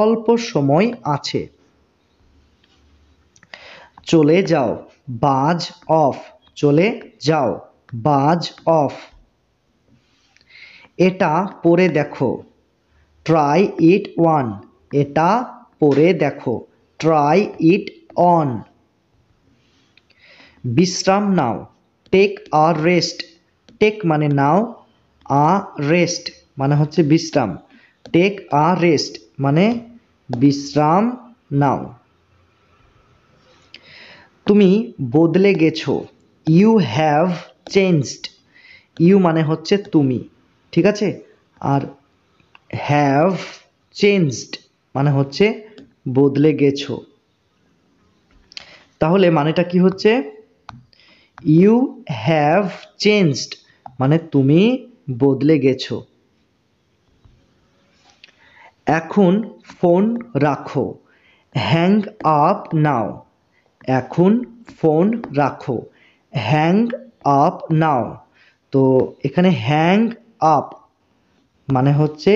অল্প সময় আছে। চলে যাও, বাজ অফ, চলে যাও, বাজ অফ। এটা পড়ে দেখো, ট্রাই ইট ওয়ান, এটা পড়ে দেখো, ট্রাই ইট অন। বিশ্রাম নাও, টেক আ রেস্ট, টেক মানে নাও, আ রেস্ট মানে হচ্ছে বিশ্রাম, টেক আ রেস্ট মানে বিশ্রাম নাও। তুমি বদলে গেছো, ইউ হ্যাভ চেঞ্জড, ইউ মানে হচ্ছে তুমি, ঠিক আছে? আর হ্যাভ চেঞ্জড মানে হচ্ছে বদলে গেছো। তাহলে মানেটা কি হচ্ছে? ইউ হ্যাভ চেঞ্জড মানে তুমি বদলে গেছো। এখন ফোন রাখো, হ্যাং আপ নাও, এখন ফোন রাখো, হ্যাং আপ নাও। তো এখানে হ্যাং আপ মানে হচ্ছে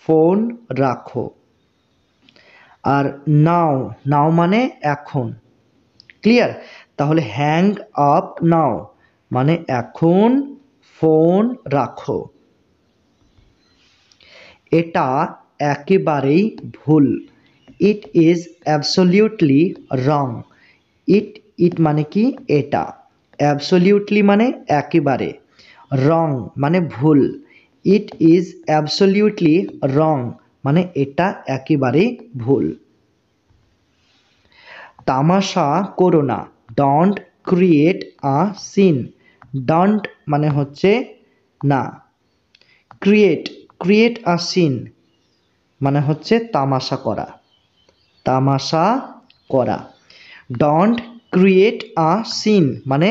ফোন রাখো, আর নাও, নাও মানে এখন। ক্লিয়ার? তাহলে হ্যাং আপ নাও মানে এখন ফোন রাখো। এটা একেবারেই ভুল, ইট ইজ অ্যাবসলিউটলি রং। ইট মানে কি? এটা, অ্যাবসলিউটলি মানে একেবারে, রং মানে ভুল, ইট ইজ অ্যাবসলিউটলি রং মানে এটা একেবারেই ভুল। তামাশা করো না, don't create a scene, don't মানে হচ্ছে না, ক্রিয়েট ক্রিয়েট আ সিন মানে হচ্ছে তামাশা করা, তামাশা করা। ডোন্ট ক্রিয়েট আ সিন মানে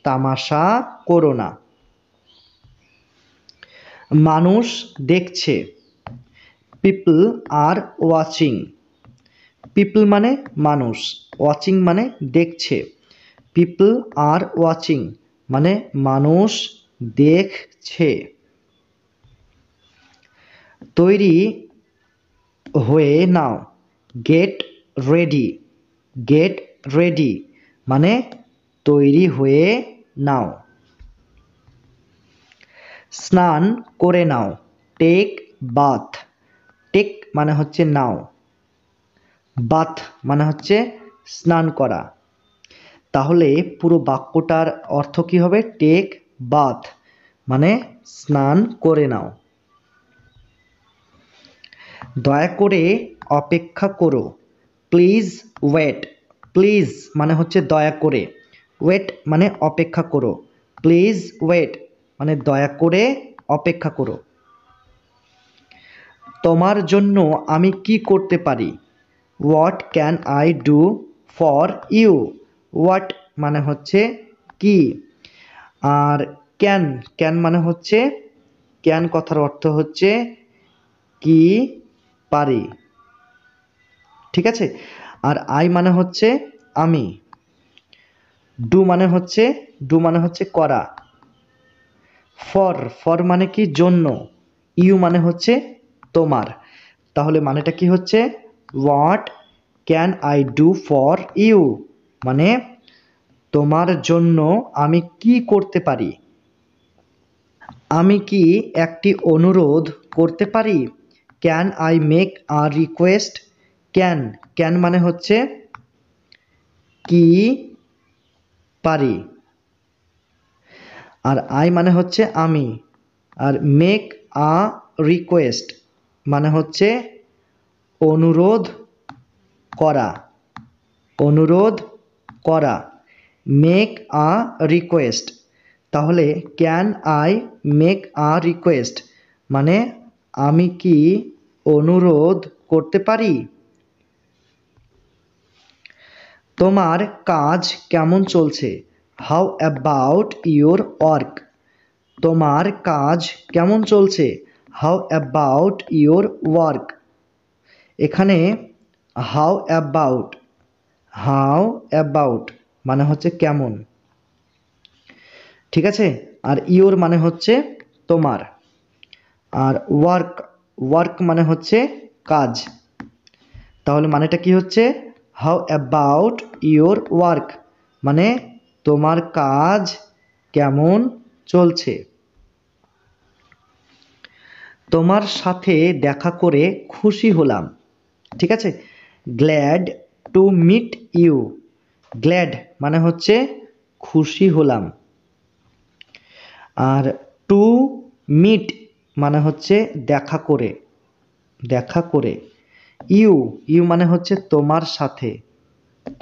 তামাশা করো না। মানুষ দেখছে, পিপল আর ওয়াচিং, পিপল মানে মানুষ, ওয়াচিং মানে দেখছে, পিপল আর ওয়াচিং মানে মানুষ দেখছে। তৈরি হয়ে নাও, গেট রেডি, গেট রেডি মানে তৈরি হয়ে নাও। স্নান করে নাও, টেক বাথ, টেক মানে হচ্ছে নাও, বাথ মানে হচ্ছে স্নান করা। তাহলে পুরো বাক্যটার অর্থ কি হবে? টেক বাথ মানে স্নান করে নাও। দয়া করে অপেক্ষা করো, প্লিজ ওয়েট, প্লিজ মানে হচ্ছে দয়া করে, ওয়েট মানে অপেক্ষা করো, প্লিজ ওয়েট মানে দয়া করে অপেক্ষা করো। তোমার জন্য আমি কি করতে পারি? What can I do for you, what মানে হচ্ছে কি, আর ক্যান, ক্যান মানে হচ্ছে, ক্যান কথার অর্থ হচ্ছে কি পারি, ঠিক আছে? আর আই মানে হচ্ছে আমি, ডু মানে হচ্ছে, ডু মানে হচ্ছে করা, ফর, ফর মানে কি জন্য, ইউ মানে হচ্ছে তোমার। তাহলে মানেটা কি হচ্ছে? What can I do for you মানে তোমার জন্য আমি কি করতে পারি। আমি কি একটি অনুরোধ করতে পারি? Can I make a request, can, can মানে হচ্ছে কি পারি, আর আই মানে হচ্ছে আমি, আর মেক আ রিকোয়েস্ট মানে হচ্ছে অনুরোধ করা, অনুরোধ করা। মেক আ রিকোয়েস্ট, তাহলে can I make a request মানে আমি কি অনুরোধ করতে পারি? তোমার কাজ কেমন চলছে? How about your work? তোমার কাজ কেমন চলছে? How about your work? এখানে হাউ অ্যাবাউট মানে হচ্ছে কেমন, ঠিক আছে? আর ইউর মানে হচ্ছে তোমার, আর ওয়ার্ক মানে হচ্ছে কাজ। তাহলে মানেটা কি হচ্ছে? হাউ অ্যাবাউট ইউর ওয়ার্ক মানে তোমার কাজ কেমন চলছে। তোমার সাথে দেখা করে খুশি হলাম, ঠিক আছে? Glad to meet you, glad মানে হচ্ছে খুশি হলাম, আর টু মিট মানে হচ্ছে দেখা করে, দেখা করে। ইউ মানে হচ্ছে তোমার সাথে,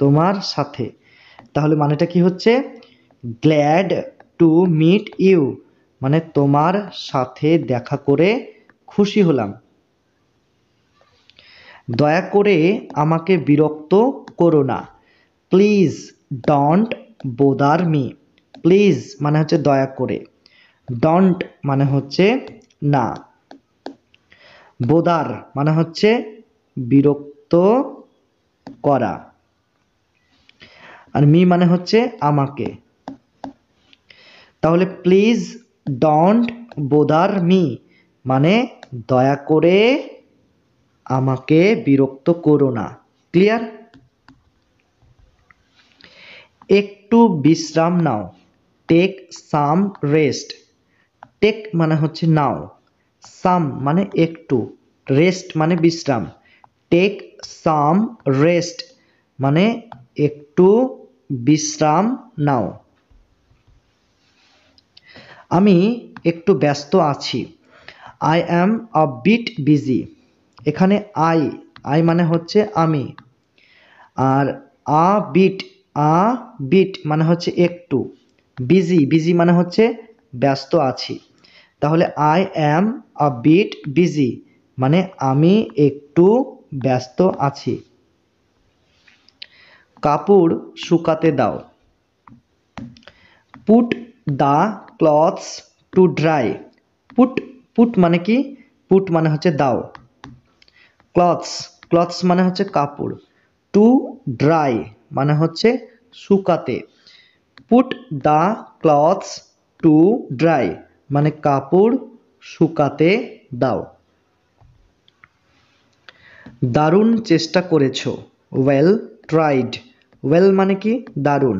তোমার সাথে। তাহলে মানেটা কি হচ্ছে? গ্ল্যাড টু মিট ইউ মানে তোমার সাথে দেখা করে খুশি হলাম। দয়া করে আমাকে বিরক্ত করো না, প্লিজ ডোন্ট বোদার মি। প্লিজ মানে হচ্ছে দয়া করে, ডোন্ট মানে হচ্ছে না, বোদার মানে হচ্ছে বিরক্ত করা, আর মি মানে হচ্ছে আমাকে। তাহলে প্লিজ ডোন্ট বোদার মি মানে দয়া করে আমাকে বিরক্ত করো না। ক্লিয়ার? একটু বিশ্রাম নাও, টেক সাম রেস্ট। টেক মানে হচ্ছে নাও, সাম মানে একটু, রেস্ট মানে বিশ্রাম। টেক সাম রেস্ট মানে একটু বিশ্রাম নাও। আমি একটু ব্যস্ত আছি, I am a bit busy. এখানে আই মানে হচ্ছে আমি, আর আ বিট মানে হচ্ছে একটু, বিজি মানে হচ্ছে ব্যস্ত আছি। তাহলে I am a bit busy মানে আমি একটু ব্যস্ত আছি। কাপড় শুকাতে দাও, put the clothes to dry. Put মানে কি? পুট মানে হচ্ছে দাও, ক্লথস মানে হচ্ছে কাপড়, টু ড্রাই মানে হচ্ছে শুকাতে। Put the clothes to dry মানে কাপড় শুকাতে দাও। দারুণ চেষ্টা করেছো, ওয়েল ট্রাইড। ওয়েল মানে কি? দারুণ,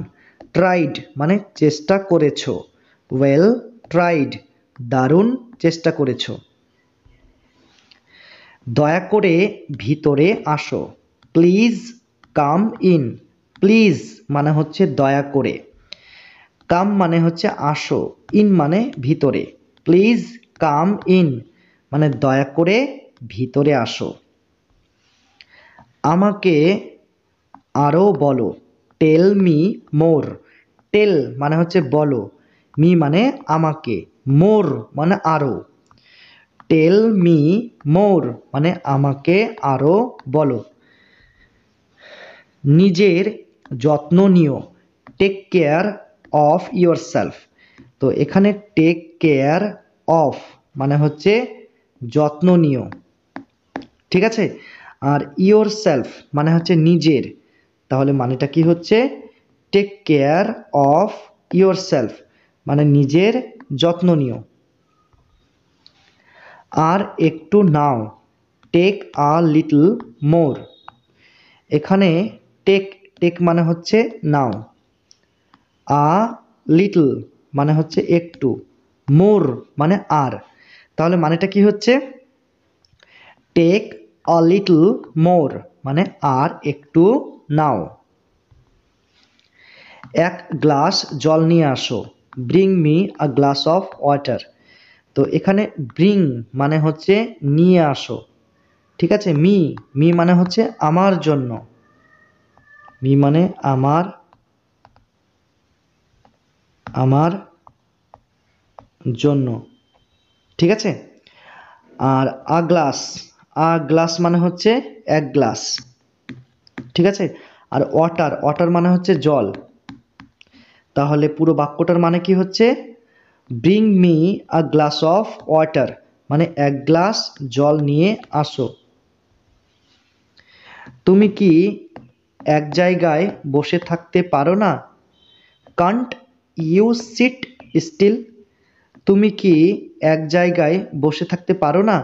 ট্রাইড মানে চেষ্টা করেছো, ওয়েল ট্রাইড দারুণ চেষ্টা করেছো। দয়া করে ভিতরে আসো, প্লিজ কাম ইন। প্লিজ মানে হচ্ছে দয়া করে, কাম মানে হচ্ছে আসো, ইন মানে ভিতরে। প্লিজ কাম ইন মানে দয়া করে ভিতরে আসো। আমাকে আরও বলো, টেল মি মোর। টেল মানে হচ্ছে বলো, মি মানে আমাকে, মোর মানে আরও। টেল মি মোর মানে আমাকে আরও বলো। নিজের যত্ন নিও, take care of yourself. তো এখানে টেক কেয়ার অফ মানে হচ্ছে যত্ন নিও, ঠিক আছে? আর ইয়োর সেলফ মানে হচ্ছে নিজের, তাহলে মানেটা কি হচ্ছে? Take care of yourself মানে নিজের যত্ন নিও। আর একটু নাও, টেক আ লিটল মোর। এখানে টেক মানে হচ্ছে নাও, আ লিটল মানে হচ্ছে একটু, মোর মানে আর। তাহলে মানেটা কি হচ্ছে? টেক আ লিটল মোর মানে আর একটু নাও। এক গ্লাস জল নিয়ে আসো, bring me a glass of water. তো এখানে ব্রিং মানে হচ্ছে নিয়ে আসো, ঠিক আছে। মি, মি মানে হচ্ছে আমার জন্য, মি মানে আমার, আমার জন্য, ঠিক আছে। আর আ গ্লাস, আ গ্লাস মানে হচ্ছে এক গ্লাস, ঠিক আছে। আর ওয়াটার, ওয়াটার মানে হচ্ছে জল। তাহলে পুরো বাক্যটার মানে কি হচ্ছে, bring me a glass of water, মানে এক গ্লাস জল নিয়ে আসো। তুমি কি এক জায়গায় বসে থাকতে পারো না? Can't you sit still? তুমি কি এক জায়গায় বসে থাকতে পারো না?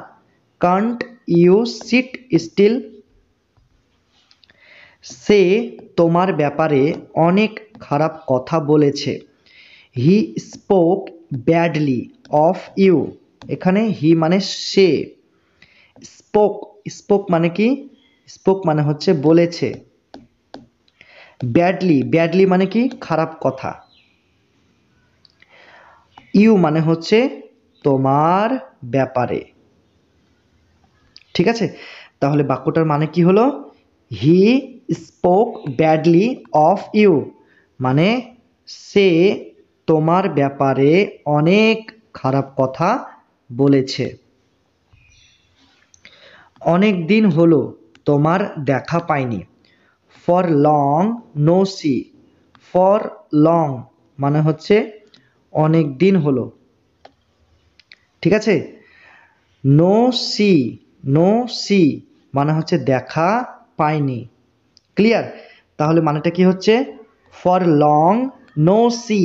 Can't you sit still? সে তোমার ব্যাপারে অনেক খারাপ কথা বলেছে। He spoke badly of you. এখানে হি মানে সে, স্পোক, স্পোক মানে কি, স্পোক মানে হচ্ছে বলেছে, ব্যাডলি, ব্যাডলি মানে কি খারাপ কথা, ইউ মানে হচ্ছে তোমার ব্যাপারে, ঠিক আছে। তাহলে বাক্যটার মানে কি হলো, he spoke badly of you, মানে সে তোমার ব্যাপারে অনেক খারাপ কথা বলেছে। অনেক দিন হলো তোমার দেখা পাইনি। For long no see. For long মানে হচ্ছে অনেক দিন হলো, ঠিক আছে। নো সি, নো সি মানে হচ্ছে দেখা পাইনি, ক্লিয়ার। তাহলে মানেটা কি হচ্ছে, ফর লং নো সি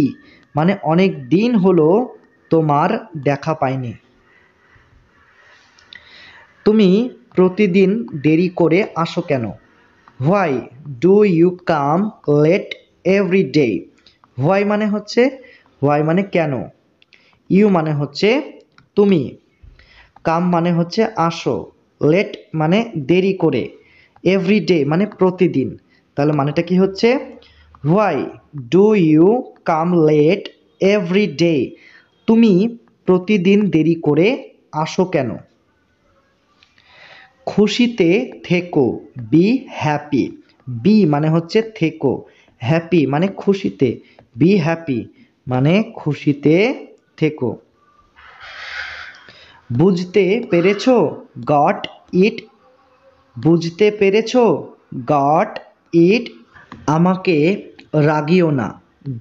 মানে অনেক দিন হলো তোমার দেখা পাইনি। তুমি প্রতিদিন দেরি করে আসো কেন? Why do you come late every day? Why মানে হচ্ছে, হোয়াই মানে কেন, ইউ মানে হচ্ছে তুমি, কাম মানে হচ্ছে আসো, লেট মানে দেরি করে, এভরি ডে মানে প্রতিদিন। তাহলে মানেটা কি হচ্ছে, why do you come late every day? তুমি প্রতিদিন দেরি করে আসো কেন? খুশিতে থেকো, বি হ্যাপি। বি মানে হচ্ছে থেকো, হ্যাপি মানে খুশিতে, বি হ্যাপি মানে খুশিতে থেকো। বুঝতে পেরেছো, গট ইট? বুঝতে পেরেছো, গট ইট? আমাকে রাগিও না,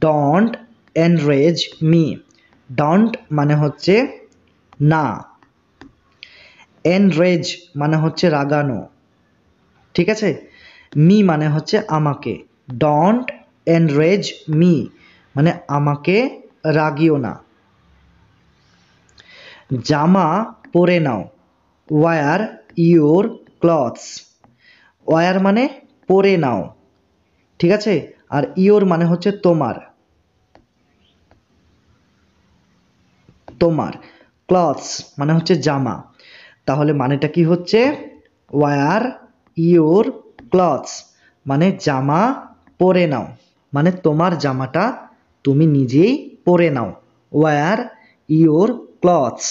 ডোন্ট এনরেজ মি। ডোন্ট মানে হচ্ছে না, এনরেজ মানে হচ্ছে রাগানো, ঠিক আছে। মি মানে হচ্ছে আমাকে, ডোন্ট এনরেজ মি মানে আমাকে রাগিও না। জামা পরে নাও, ওয়ার ইউর ক্লথস। ওয়ার মানে পরে নাও, ঠিক আছে। আর ইওর মানে হচ্ছে তোমার, তোমার, ক্লথস মানে হচ্ছে জামা। তাহলে মানেটা কি হচ্ছে, ওয়ার ইওর ক্লথস মানে জামা পরে নাও, মানে তোমার জামাটা তুমি নিজেই পরে নাও, ওয়ার ইওর ক্লথস।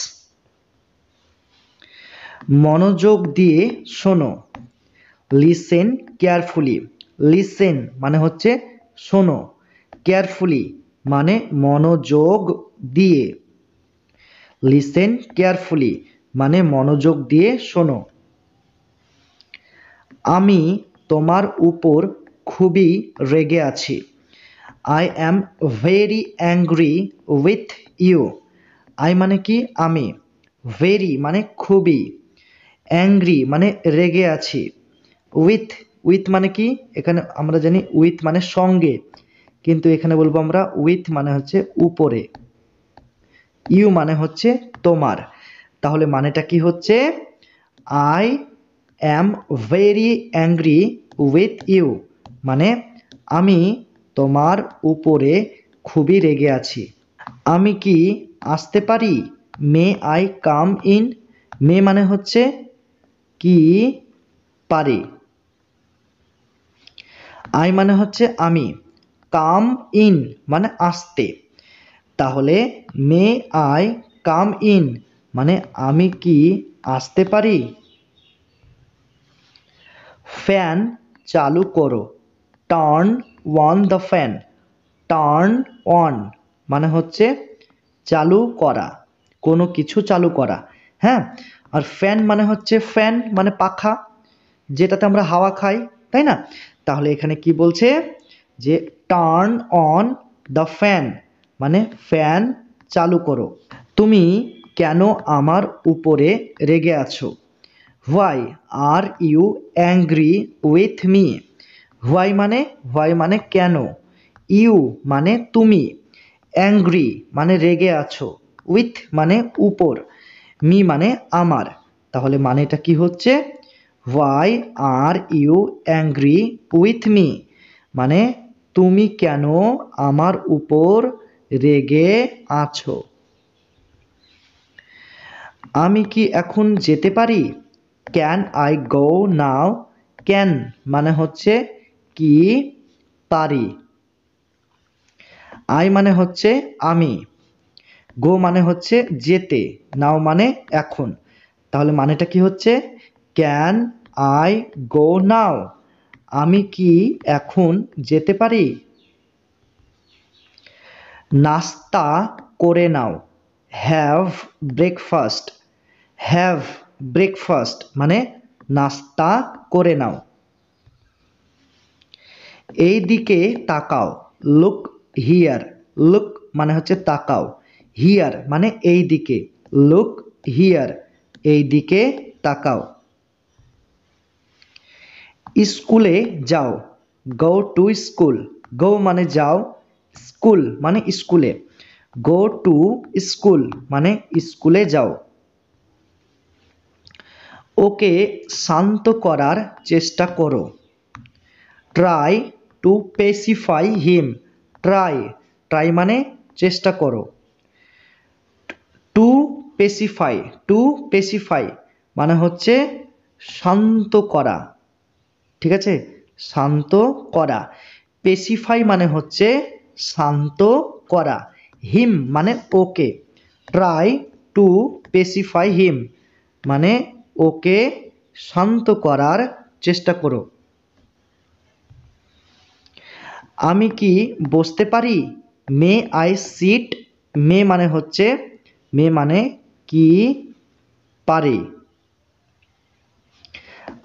মনোযোগ দিয়ে শোনো, লিসেন কেয়ারফুলি। লিসেন মানে হচ্ছে শোনো, কেয়ারফুলি মানে মনোযোগ দিয়ে, লিসেন কেয়ারফুলি মানে মনোযোগ দিয়ে শোনো। আমি তোমার উপর খুবই রেগে আছি। I am very angry with you. I মানে কি আমি, ভেরি মানে খুবই, অ্যাংরি মানে রেগে আছি, উইথ, উইথ মানে কি, এখানে আমরা জানি উইথ মানে সঙ্গে, কিন্তু এখানে বলবো আমরা উইথ মানে হচ্ছে উপরে, ইউ মানে হচ্ছে তোমার। তাহলে মানেটা কি হচ্ছে, I am very angry with you মানে আমি তোমার উপরে খুবই রেগে আছি। আমি কি আসতে পারি? May I come in? মে মানে হচ্ছে কি পারি, আই মানে হচ্ছে আমি, কাম ইন মানে আসতে। তাহলে মে আই কাম ইন মানে আমি কি আসতে পারি? ফ্যান চালু করো, turn on the fan. Turn on মানে হচ্ছে চালু করা, কোনো কিছু চালু করা। হ্যাঁ, আর ফ্যান মানে হচ্ছে ফ্যান মানে পাখা, যেটাতে আমরা হাওয়া খাই, তাই না? তাহলে এখানে কি বলছে যে টার্ন অন দ্য ফ্যান মানে ফ্যান চালু করো। তুমি কেন আমার উপরে রেগে আছো? Why are you angry with me? Why মানে কেন, ইউ মানে তুমি, অ্যাংরি মানে রেগে আছো, উইথ মানে উপর, মি মানে আমার। তাহলে মানেটা কি হচ্ছে? Why are you angry with me মানে তুমি কেন আমার উপর রেগে আছো। আমি কি এখন যেতে পারি? Can I go now? Can মানে হচ্ছে কি, পারি। আই মানে হচ্ছে আমি, গো মানে হচ্ছে যেতে, নাও মানে এখন। তাহলে মানেটা কি হচ্ছে? ক্যান আই গো নাও? আমি কি এখন যেতে পারি? নাস্তা করে নাও, হ্যাভ ব্রেকফাস্ট। হ্যাভ ব্রেকফাস্ট মানে নাস্তা করে নাও। এই দিকে তাকাও, লুক হিয়ার। লুক মানে হচ্ছে তাকাও, হিয়ার মানে এই দিকে, লুক হিয়ার এই দিকে তাকাও। স্কুলে যাও, গো টু স্কুল। গো মানে যাও, স্কুল মানে স্কুলে, গো টু স্কুল মানে স্কুলে যাও। ওকে শান্ত করার চেষ্টা করো, try to pacify him. Try, try মানে চেষ্টা করো। টু পেসিফাই, টু পেসিফাই মানে হচ্ছে শান্ত করা, ঠিক আছে, শান্ত করা। পেসিফাই মানে হচ্ছে শান্ত করা, হিম মানে ওকে। ট্রাই টু পেসিফাই হিম মানে ওকে শান্ত করার চেষ্টা করো। আমি কি বসতে পারি? May I sit? মে মানে হচ্ছে, মে মানে কি, পারি।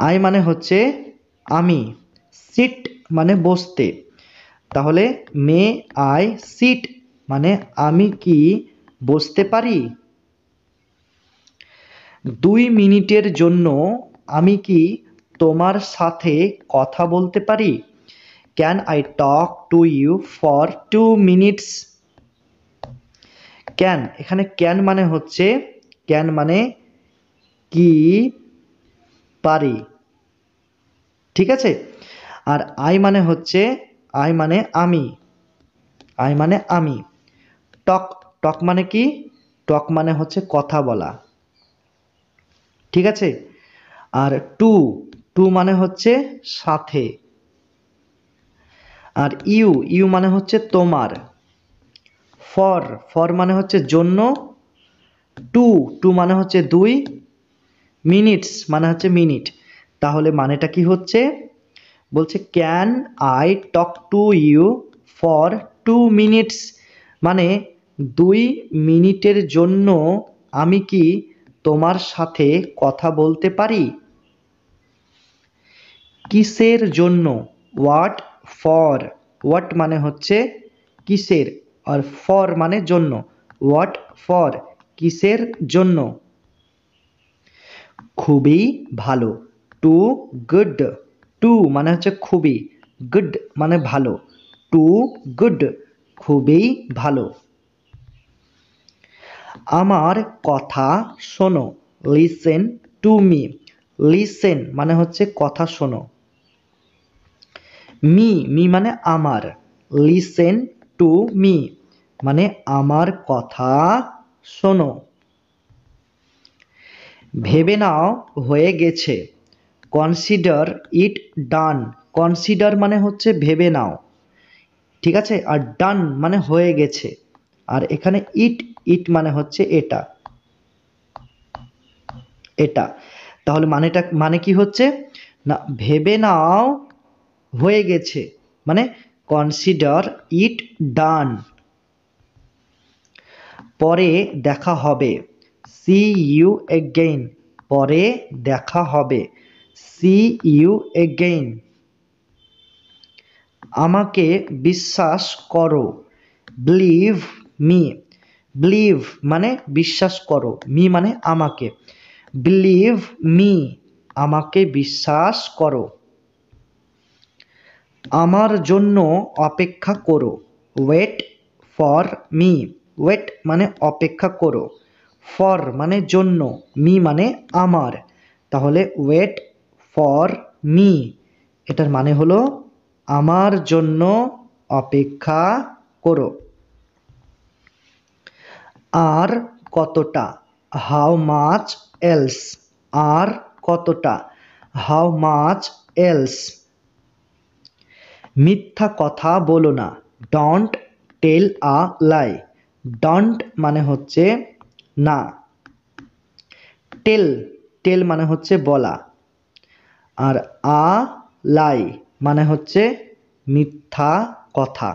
আই মানে হচ্ছে আমি, সিট মানে বসতে। তাহলে মে আই সিট মানে আমি কি বসতে পারি? 2 মিনিটের জন্য আমি কি তোমার সাথে কথা বলতে পারি? Can I talk to you for 2 minutes? Can, এখানে ক্যান মানে হচ্ছে, ক্যান মানে কি, পারি, ঠিক আছে। আর আই মানে হচ্ছে, আই মানে আমি, আই মানে আমি। টক, টক মানে কি, টক মানে হচ্ছে কথা বলা, ঠিক আছে। আর টু, টু মানে হচ্ছে সাথে। আর ইউ, ইউ মানে হচ্ছে তোমার। ফর, ফর মানে হচ্ছে জন্য। টু, টু মানে হচ্ছে 2। মিনিটস মানে হচ্ছে মিনিট। তাহলে মানেটা কি হচ্ছে? বলছে can I talk to you for 2 minutes মানে 2 মিনিটের জন্য আমি কি তোমার সাথে কথা বলতে পারি? কিসের জন্য? What for. হোয়াট মানে হচ্ছে কিসের, আর ফর মানে জন্য। হোয়াট ফর কিসের জন্য। খুবই ভালো, টু গুড। টু মানে হচ্ছে খুবই, গুড মানে ভালো, টু গুড খুবই ভালো। আমার কথা শোনো, লিসেন টু মি। লিসেন মানে হচ্ছে কথা শোনো। মি, মি মানে আমার, লিসেন টু মি মানে আমার কথা শোনো। ভেবে নাও হয়ে গেছে, কনসিডার ইট ডান। কনসিডার মানে হচ্ছে ভেবে নাও, ঠিক আছে। আর ডান মানে হয়ে গেছে। আর এখানে ইট, ইট মানে হচ্ছে এটা, এটা। তাহলে মানেটা, মানে কি হচ্ছে? না, ভেবে নাও হয়ে গেছে, মানে কনসিডার ইট ডান। পরে দেখা হবে, সি ইউ এগেইন, পরে দেখা হবে, সি ইউ এগেইন। আমাকে বিশ্বাস করো, বিলিভ মি, বিলিভ মানে বিশ্বাস করো, মি মানে আমাকে, বিলিভ মি আমাকে বিশ্বাস করো। আমার জন্য অপেক্ষা করো, ওয়েট ফর মি, ওয়েট মানে অপেক্ষা করো, ফর মানে জন্য, মি মানে আমার, তাহলে ওয়েট ফর মি এটার মানে হলো আমার জন্য অপেক্ষা করো। আর কতটা, হাউ মাচ এলস, আর কতটা, হাউ মাচ এলস। মিথ্যা কথা বলো না, don't tell a lie, don't মানে হচ্ছে না, টেল, টেল মানে হচ্ছে বলা, আর আ লাই মানে হচ্ছে মিথ্যা কথা।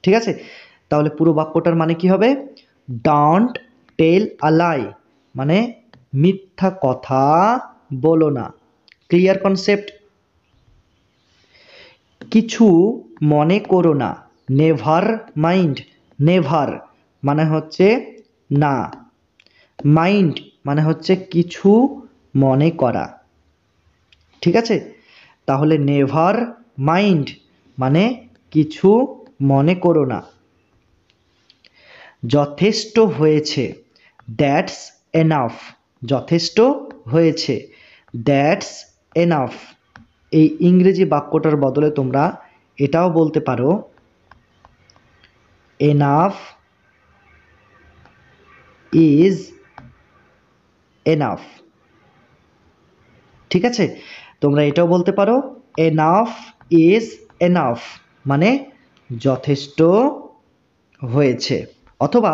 ঠিক আছে, তাহলে পুরো বাক্যটার মানে কি হবে, ডোন্ট টেল আ লাই মানে মিথ্যা কথা বলো না। Clear concept? কিছু মনে করো না, নেভার মাইন্ড, নেভার মানে হচ্ছে না, মাইন্ড মানে হচ্ছে কিছু মনে করা। ঠিক আছে, তাহলে নেভার মাইন্ড মানে কিছু মনে করো না। যথেষ্ট হয়েছে, দ্যাটস এনাফ, যথেষ্ট হয়েছে, দ্যাটস এনাফ। এই ইংরেজি বাক্যটার বদলে তোমরা এটাও বলতে পারো, এনাফ ইজ এনাফ। ঠিক আছে, তোমরা এটাও বলতে পারো, এনাফ ইজ এনাফ মানে যথেষ্ট হয়েছে, অথবা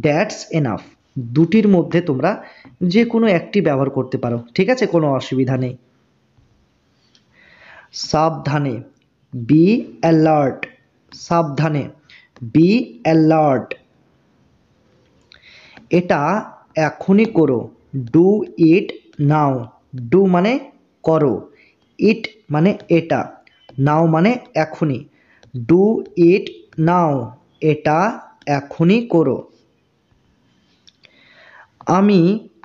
দ্যাটস এনাফ, দুটির মধ্যে তোমরা যে কোনো একটি ব্যবহার করতে পারো। ঠিক আছে, কোনো অসুবিধা নেই। সাবধানে, বি অ্যালার্ট, সাবধানে, বি অ্যালার্ট। এটা এখনই করো, ডু ইট নাও, ডু মানে করো, ইট মানে এটা, নাও মানে এখনই, ডু ইট নাও এটা এখনই করো। আমি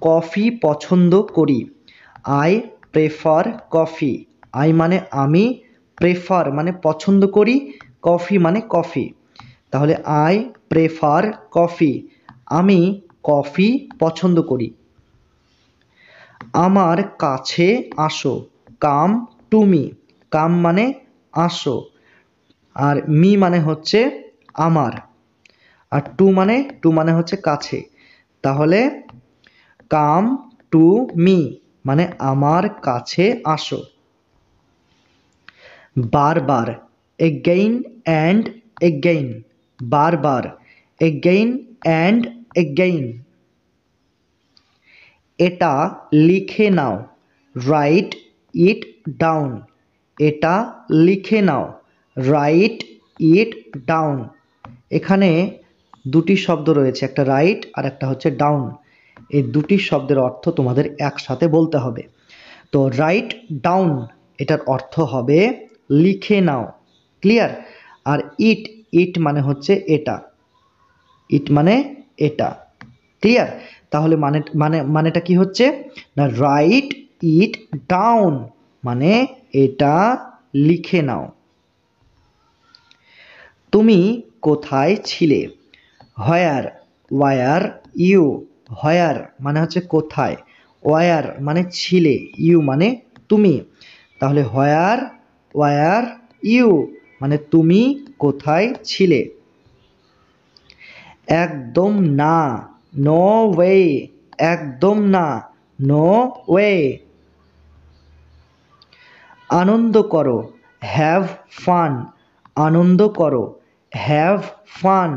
কফি পছন্দ করি, আই প্রেফার কফি, আই মানে আমি, প্রেফার মানে পছন্দ করি, কফি মানে কফি, তাহলে আই প্রেফার কফি আমি কফি পছন্দ করি। আমার কাছে আসো, কাম টু মি, কাম মানে আসো, আর মি মানে হচ্ছে আমার, আর টু মানে হচ্ছে কাছে, তাহলে কাম টু মি মানে আমার কাছে আসো। বারবার, এগেইন অ্যান্ড এগেইন, বারবার, এগেইন অ্যান্ড এগেইন। এটা লিখে নাও, রাইট ইট ডাউন, এটা লিখে নাও, রাইট ইট ডাউন। এখানে দুটি শব্দ রয়েছে, একটা রাইট আর একটা হচ্ছে ডাউন, এই দুটি শব্দের অর্থ তোমাদের একসাথে বলতে হবে। তো রাইট ডাউন এটার অর্থ হবে লিখে নাও, ক্লিয়ার। আর ইট, ইট মানে হচ্ছে এটা, ইট মানে এটা, ক্লিয়ার। তাহলে মানেটা কি হচ্ছে না, রাইট ইট ডাউন মানে এটা লিখে নাও। তুমি কোথায় ছিলে, হোয়ার, ওয়ার ইউ, হোয়ার মানে হচ্ছে কোথায়, ওয়ার মানে ছিলে, ইউ মানে তুমি, তাহলে হোয়ার ওয়ার ইউ মানে তুমি কোথায় ছিলে। একদম না, নো ওয়ে, একদম না, নো ওয়ে। আনন্দ করো, হ্যাভ ফান, আনন্দ করো, হ্যাভ ফান।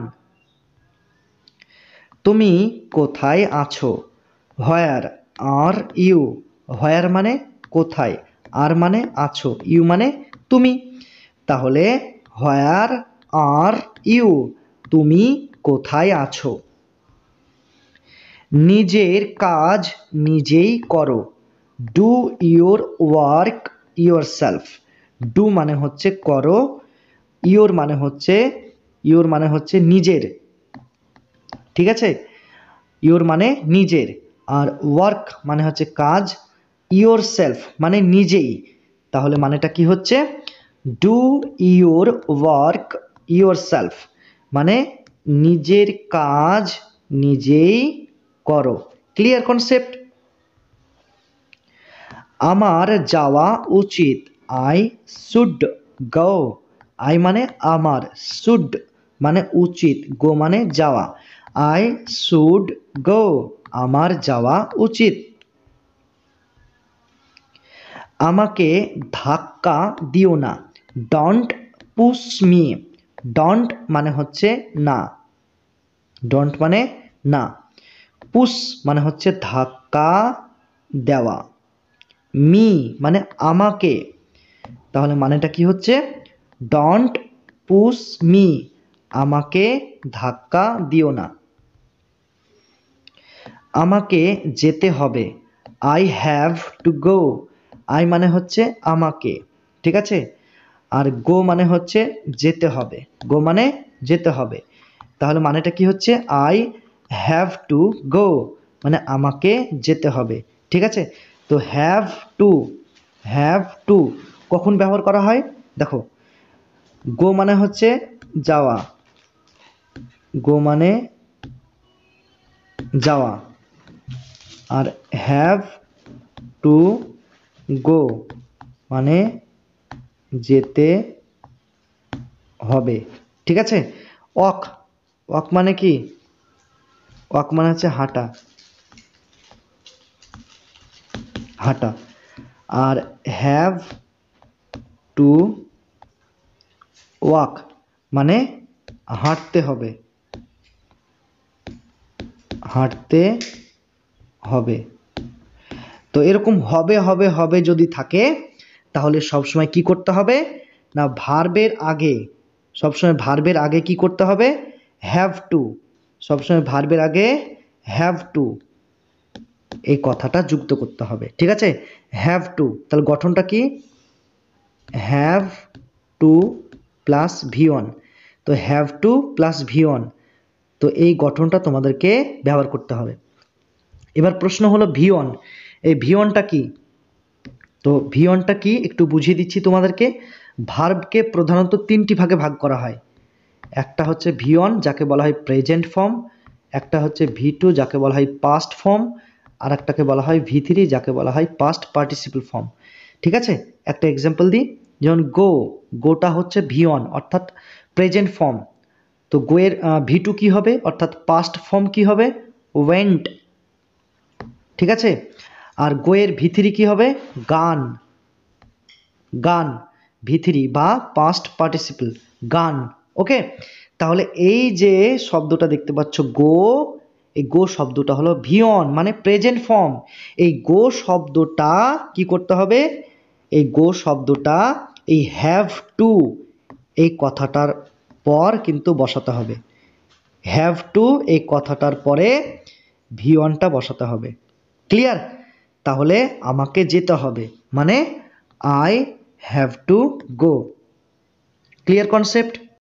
তুমি কোথায় আছো, হোয়ার আর ইউ, হোয়ার মানে কোথায়, আর মানে আছো, ইউ মানে তুমি। তাহলে হোয়ার আর ইউ, তুমি কোথায় আছো। নিজের কাজ নিজেই করো, do your work your self. Do মানে হচ্ছে করো, ইউর মানে হচ্ছে নিজের, ঠিক আছে, ইউর মানে নিজের, আর ওয়ার্ক মানে হচ্ছে কাজ, ইউর সেলফ মানে নিজেই। তাহলে মানেটা কি হচ্ছে, do your work your self, মানে নিজের কাজ নিজেই করো। Clear concept. আমার যাওয়া উচিত, আই শুড গো। আই মানে আমার, শুড মানে উচিত, গো মানে যাওয়া। আই শুড গো, আমার যাওয়া উচিত। আমাকে ধাক্কা দিও না, ডোন্ট পুশ মি। ডোন্ট মানে হচ্ছে না, ডোন্ট মানে না, পুশ মানে হচ্ছে ধাক্কা দেওয়া, মি মানে আমাকে। তাহলে মানেটা কি হচ্ছে, ডোন্ট পুশ মি, আমাকে ধাক্কা দিও না। আমাকে যেতে হবে, I have to go. I মানে হচ্ছে আমাকে, ঠিক আছে, আর গো মানে হচ্ছে যেতে হবে, গো মানে যেতে হবে। তাহলে মানেটা কি হচ্ছে, আই হ্যাভ টু গো, মানে আমাকে যেতে হবে, ঠিক আছে। তো হ্যাভ টু কখন ব্যবহার করা হয়, দেখো, গো মানে হচ্ছে যাওয়া, গো মানে যাওয়া, আর হ্যাভ টু গো মানে যেতে হবে, ঠিক আছে। ওয়াক, ওয়াক মানে কি, ওয়াক মানে হচ্ছে হাঁটা, হাঁটা, আর হ্যাভ টু ওয়াক মানে হাঁটতে হবে, হাঁটতে হবে। তো এরকম হবে হবে হবে যদি থাকে, তাহলে সবসময় কি করতে হবে না, ভার্বের আগে, সবসময় ভার্বের আগে কি করতে হবে, হ্যাভ টু, সবসময় ভার্বের আগে হ্যাভ টু এই কথাটা যুক্ত করতে হবে, ঠিক আছে। হ্যাভ টু, তাহলে গঠনটা কি, have to plus V one. তো have to plus V one, তো এই গঠনটা তোমাদেরকে ব্যবহার করতে হবে। এবার প্রশ্ন হলো ভি ওয়ান, এই ভি ওয়ানটা কি, তো ভি ওয়ানটা কি একটু বুঝিয়ে দিচ্ছি তোমাদেরকে। ভার্বকে প্রধানত তিনটি ভাগে ভাগ করা হয়। একটা হচ্ছে ভি ওয়ান যাকে বলা হয় প্রেজেন্ট ফর্ম, একটা হচ্ছে ভি টু যাকে বলা হয় পাস্ট ফর্ম, আর একটাকে বলা হয় ভি থ্রি যাকে বলা হয় পাস্ট পার্টিসিপল ফর্ম, ঠিক আছে। একটা এক্সাম্পল দিই, যেমন গো, গোটা হচ্ছে ভি ওয়ান অর্থাৎ প্রেজেন্ট ফর্ম, তো গো এর ভি টু কী হবে অর্থাৎ পাস্ট ফর্ম কী হবে, ওয়েন্ট, ঠিক আছে। আর গো এর ভি থ্রি কী হবে, গান, গান, ভি থ্রি বা পাস্ট পার্টিসিপল গান, ওকে। তাহলে এই যে শব্দটা দেখতে পাচ্ছ গো, এই গো শব্দটা হলো ভি ওয়ান মানে প্রেজেন্ট ফর্ম। এই গো শব্দটা কি করতে হবে, এই গো শব্দটা এই হ্যাভ টু এই কথাটার পর কিন্তু বসাতে হবে, হ্যাভ টু এই কথাটার পরে ভি ওয়ানটা বসাতে হবে। ক্লিয়ার। তাহলে আমাকে যেতে হবে মানে I have to go. Clear concept.